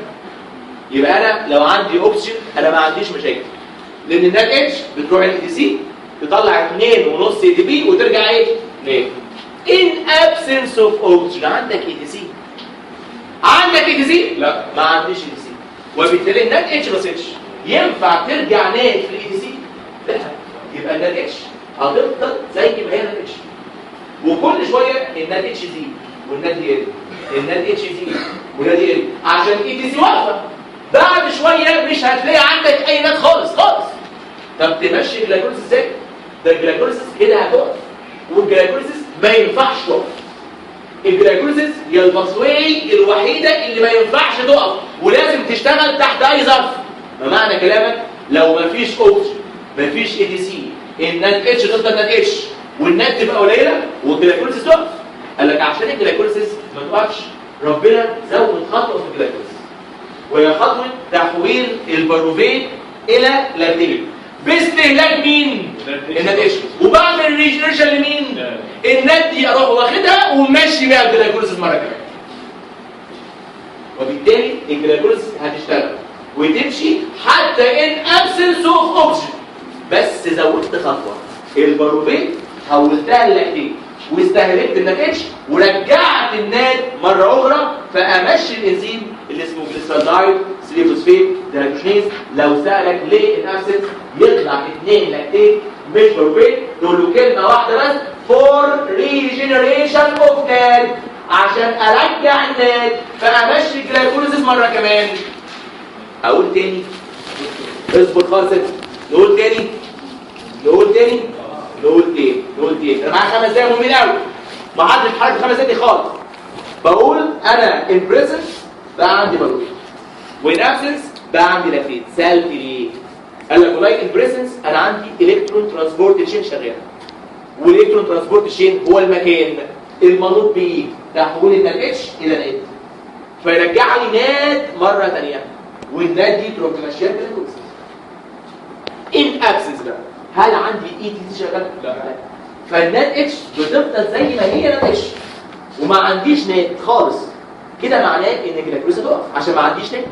Speaker 1: يبقى انا لو عندي اوكسجين انا ما عنديش مشاكل لان النات اتش بتروح الاي تي سي تطلع 2.5 اي تي بي وترجع ايه؟ نات. ان ابسنس اوف اوكسجين عندك اي تي سي؟ عندك اي تي سي؟ لا ما عنديش اي تي سي. وبالتالي النات اتش بلس اتش ينفع ترجع نات في الاي تي سي؟ لا. يبقى النات اتش هتفضل زي ما هي نات اتش وكل شويه النات اتش زي والنات دي ال النات اتش زي والنات دي ال عشان اي تي سي واقفه. بعد شويه مش هتلاقي عندك اي نات خالص خالص. طب تمشي جلايكوليسيس ازاي؟ ده الجلايكوليسيس كده هتقف والجلايكوليسيس ما ينفعش تقف. الجلايكوليسيس هي الباسواي الوحيده اللي ما ينفعش تقف ولازم تشتغل تحت اي ظرف. ما معنى كلامك؟ لو ما فيش اوكسجين ما فيش اي دي سي النات اتش تفضل نات اتش والنات تبقى قليله والجلايكوليسيس تقف. قال لك عشان الجلايكوليسيس ما توقفش ربنا زود خطوه في الجلايكوليسيس وهي خطوه تحويل البيروفيت الى لاكتيت باستهلاك مين؟ النات اتش. وبعمل ريجنريشن لمين؟ النات دي اروح واخدها وماشي بيها الجلايكوليسيس مره كمان. وبالتالي الجلايكوليسيس هتشتغل وتمشي حتى ان ابسنس اوف اوكسجين. بس زودت خطوه البيروفيت حولتها للاكتيت واستهلكت النات اتش ورجعت النات مره اخرى فامشي الانزيم اللي اسمه جليسرالدايد 3 فوسفيت ديهيدروجينيز. لو سالك ليه الابسنس يطلع 2 لاكتيت مش بيروفيت تقول له كلمه واحده بس فور ريجنريشن اوف نات عشان ارجع النات فامشي الجلايكوليسيس مره كمان. اقول تاني اصبر خالص نقول تاني انا معايا 5 دقايق مهمين قوي ما حدش حرك 5 دقايق خالص. بقول انا ان بريزنس بقى عندي بيروفيت وان ابسنس بقى عندي لاكتيت. سالت ليه؟ قال لك والله ان بريزنس انا عندي الكترون ترانسبورت تشين شغال والالكترون ترانسبورت تشين هو المكان المنوط بيه تحويل النات اتش الى نات فيرجع لي نات مره ثانيه والنات دي تروح ماشيه بالجلوكوز. ان ابسنس بقى هل عندي اي تي سي شغال؟ لا. فالنات اتش بتفضل زي ما هي نات اتش وما عنديش نات خالص. كده معناه ان الجلايكوليسيس هتقف عشان ما عنديش نات.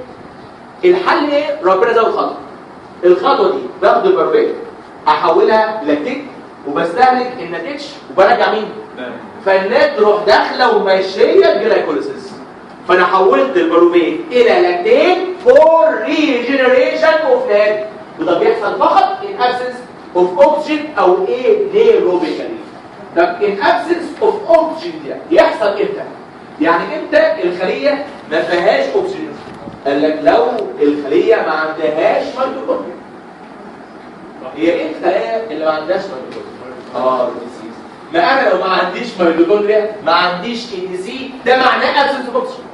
Speaker 1: الحل ايه؟ ربنا زود خطوه. الخطوه دي باخد البيروفيت احولها لاكتيت وبستهلك النات اتش وبرجع مين؟ فالنات تروح داخله وماشيه الجلايكوليسيس. فانا حولت البيروفيت الى لاكتيت فور ريجنريشن اوف نات وده بيحصل فقط in absence of oxygen او anaerobically. طب in absence of oxygen ده يحصل امتى؟ يعني امتى الخليه ما فيهاش اكسجين؟ قال لك لو الخليه ما عندهاش ميتوكوندريا. هي ايه الخلايا اللي ما عندهاش ميتوكوندريا؟ ما انا لو ما عنديش ميتوكوندريا ما عنديش اي دي سي ده معناه absence of oxygen.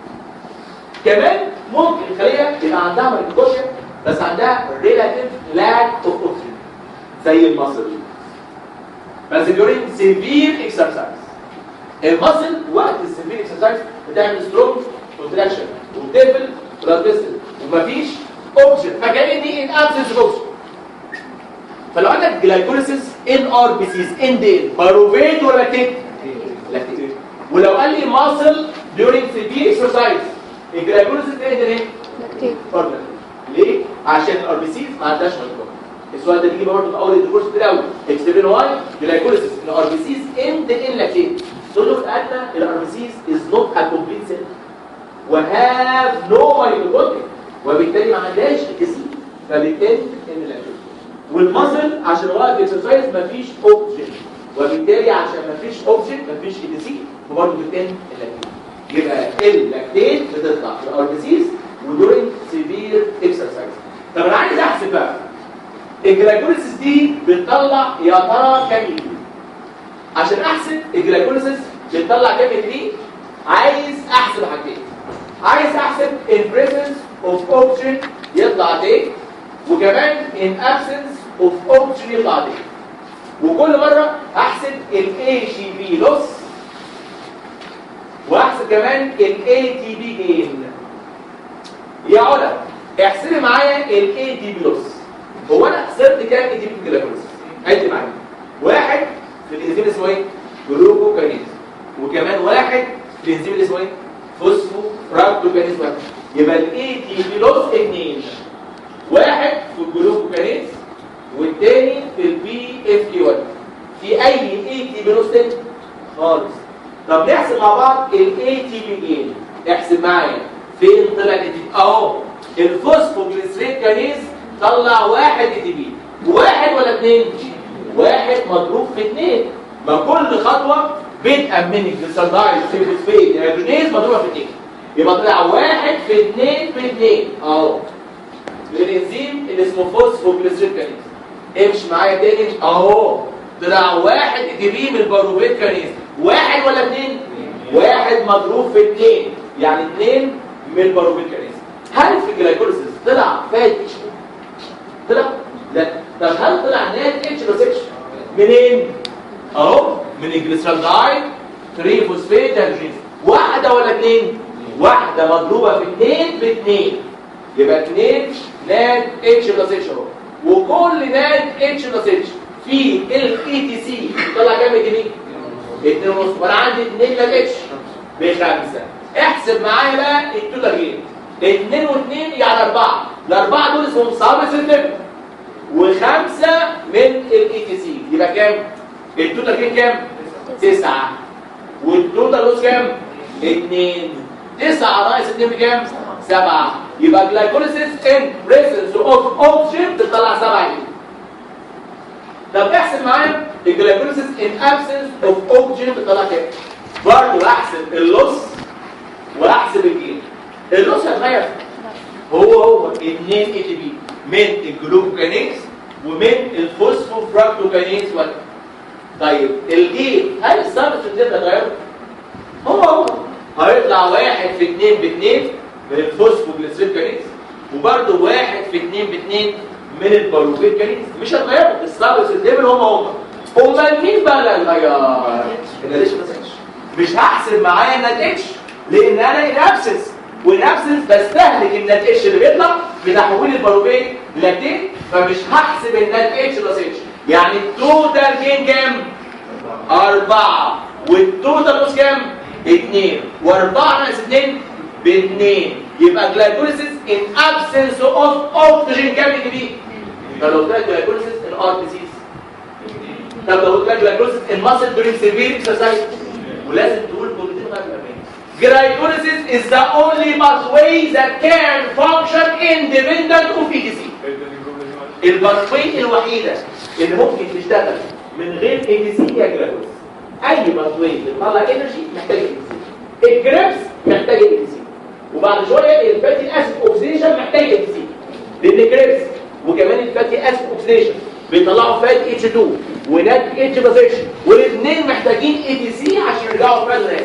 Speaker 1: كمان ممكن الخليه يبقى عندها ميتوكوندريا بس عندها relative lack of oxygen زي المصل. بس during severe exercise المصل وقت السيفير اكسرسايز بتعمل سترونج كونتراكشن وبتقفل بلاد فيسل ومفيش اوكسجين فكأني ان ابسنس اوف اوكسجين. فلو عندك جلايكوليسيس ان ار بي سيز ان دي باروفيت ولا لاكتيت؟ لاكتيت. ولو قال لي ماسل during severe exercise الجلايكوليسيس ده ايه؟ لاكتيت. ليه؟ عشان الار بي سيز ما عندهاش ميتوكوندريا. السؤال ده بيجي برضه في اول الكورس كتير قوي. اكسبلين واي جلايكوليسيس ان ار بي سيز اند ان لاكتيت. تقول له ان الار بي سيز از نوت ا كومبليت سيل وهاف نو ميتوكوندريا وبالتالي ما عندهاش اي سي فبالتالي ان لاكتيت. والمصل عشان وقت اكسرسايز ما فيش اوكسجين وبالتالي عشان ما فيش اوكسجين ما فيش اي سي فبرضه بالتالي اللاكتيت. يبقى اللاكتيت بتطلع في الار بي سيز ودورين سيفير اكسرسايز. طب انا عايز احسب بقى الجلايكوليسيس دي بتطلع يا ترى كام اي؟ عشان احسب الجلايكوليسيس بتطلع كام اي عايز احسب حاجتين. عايز احسب in presence of oxygen يطلع ايه وكمان in absence of oxygen يطلع ايه. وكل مره احسب ال AGV loss واحسب كمان ال ATP gain. يا علا احسبي معايا ال ATP loss. هو انا خسرت كام ATP في الجلايكوليسيس؟ عد معايا. واحد في الانزيم اسمه ايه؟ جلوكوكاينيز. وكمان واحد في الانزيم اللي اسمه ايه؟ فوسفوراكتوكاينيز. يبقى ال ATP loss 2. واحد في الجلوكوكاينيز والتاني في البي اف اي 1. في اي ATP loss تاني؟ خالص. طب نحسب مع بعض ال ATP gain. احسب معايا فين طلع ال ATP؟ اهو الفوسفوجليسريد كاينيز طلع 1 ATP. واحد ولا 2؟ واحد مضروب في 2. ما كل خطوه بدءا من الجليسرالدايد سيلفوسفيت ديهيدروجينيز مضروبه في 2 يبقى طلع 1 في 2 في 2 اهو الانزيم اللي اسمه فوسفوجليسريد كاينيز. امشي معايا تاني اهو طلع 1 ATP من الباروفيت كاينيز. واحد ولا 2؟ واحد مضروب في 2 يعني 2 من الباروبيكاريز. هل في الجلايكوليسيس طلع فات اتش؟ طلع؟ لا. طب هل طلع نات اتش بلس اتش؟ منين؟ اهو من الجليسرالدايد 3 فوسفيت هيدروجينيز. واحده ولا 2؟ واحده مضروبه في 2 في 2 يبقى 2 نات اتش بلس اتش اهو. وكل نات اتش بلس اتش في الاي تي سي طلع كام جنيه؟ 2 ونص. وانا عندي 2 نات اتش ب5. احسب معايا بقى التوتال جين. 2 و2 يعني 4. الاربعه دول اسمهم سابس الليفل و5 من الاي تي سي يبقى كام؟ التوتال جين كام؟ 9. والتوتال لوس كام؟ 2. 9 ناقص 2 بكام؟ 7. يبقى جلايكوليسيس ان بريسنس اوف اوكسجين تطلع 7 جنيه. طب احسب معايا الجلايكوليسيس ان ابسنس اوف اوكسجين بتطلع كام؟ برضه احسب اللوس واحسب الجين. اللوس هيتغير هو 2 اي تي بي من الجلوكوكانيز ومن الفوسفوفراكتوكانيز. طيب الجين هل السبستنس ده اتغير؟ هو هيطلع 1 في 2 ب 2 من الفوسفوجليسيريد وبرده 1 في 2 ب 2 من الباروفيت كانيز. مش هتغير السبستنس ليفل هم. امال مين بقى اللي هيغير؟ الريليشن مش هحسب معايا النات اتش لان انا الابسنس والابسنس بستهلك النات اتش اللي بيطلع بتحويل الباروفيت لاكتين فمش هحسب النات اتش بلس اتش. يعني التوتال جين كام؟ 4 والتوتال لوس كام؟ 2 و4 ناقص 2 ب2 يبقى جلايكوليسيس ان ابسنس اوف اوكسجين كام يجي بيه؟ فلو قلت جلايكوليسيس ان ار ديزيز. طب لو قلت جلايكوليسيس ان ماسل دورينج سيفير اكسرسايز ولازم تقول كلمتين غير كمان. Glycolysis is the only pathway that can function independent of ETC. الباثوي الوحيده اللي ممكن تشتغل من غير ETC هي جلايكوليسيس. اي باثوي بيطلع انرجي محتاج ETC. الجريبس محتاج ETC. وبعد شويه الفاتي اسيد اوكسيديشن محتاج ETC. لان الجريبس وكمان الفاتي اسيد اوكسيديشن بيطلعوا فات اتش 2 ونات اتش بلس اتش والاثنين محتاجين ETC عشان يرجعوا بريزنس.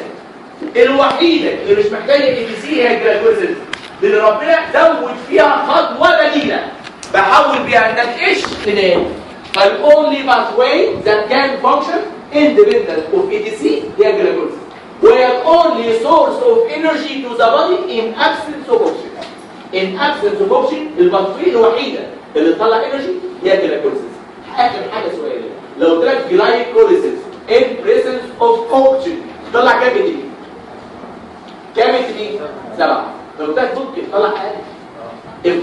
Speaker 1: الوحيده اللي مش محتاجه ETC هي الجلايكوليسيس لان ربنا زود فيها خطوه بديله بحول بيها النات اتش لنات. فالاونلي باثواي ذات كان فانكشن independent of ETC هي glycolysis. وهي only source of energy to the body in absence of oxygen. In absence of oxygen الباثواي الوحيده اللي تطلع انرجي هي glycolysis. اخر حاجه سؤال لو قلت لك glycolysis in presence of oxygen تطلع كام دي؟ كام دي؟ 7. لو قلت لك ممكن تطلع اقل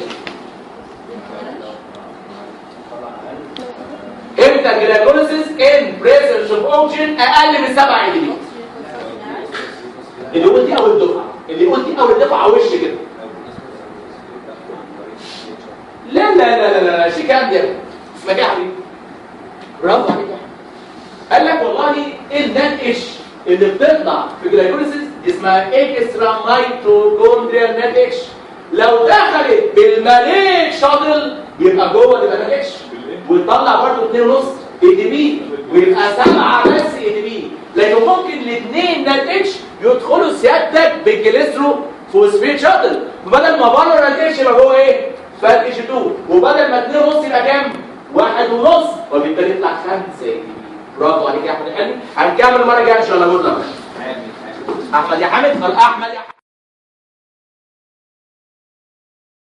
Speaker 1: امتى جلايكوليسيس ان بريزنس اوف اوكسجين اقل من 7 مللي؟ اللي قلت دي اول دفعه وش كده. لا لا لا لا لا شيء كام ده اسمك يا حبيبي؟ برافو عليك يا حبيبي. قال لك والله النات اتش اللي بتطلع في جلايكوليسيس اسمها اكسترا ميتوكوندريال نات اتش. لو دخلت بالماليك شاطل يبقى جوه تبقى نات اتش وتطلع برضه 2.5 اي دي بي ويبقى 7 بس اي دي بي. لكن ممكن الاثنين نات اتش يدخلوا سيادتك بالجليسرو فوسفيت شاطل فبدل ما بره نات اتش يبقى جوه ايه؟ فات اتش 2 وبدل ما 2.5 يبقى كام؟ 1.5 وبالتالي يطلع 5 اي دي بي. برافو عليك يا احمد. حلمي هنكمل المره الجايه ان شاء الله. احمد يا حامد. احمد يا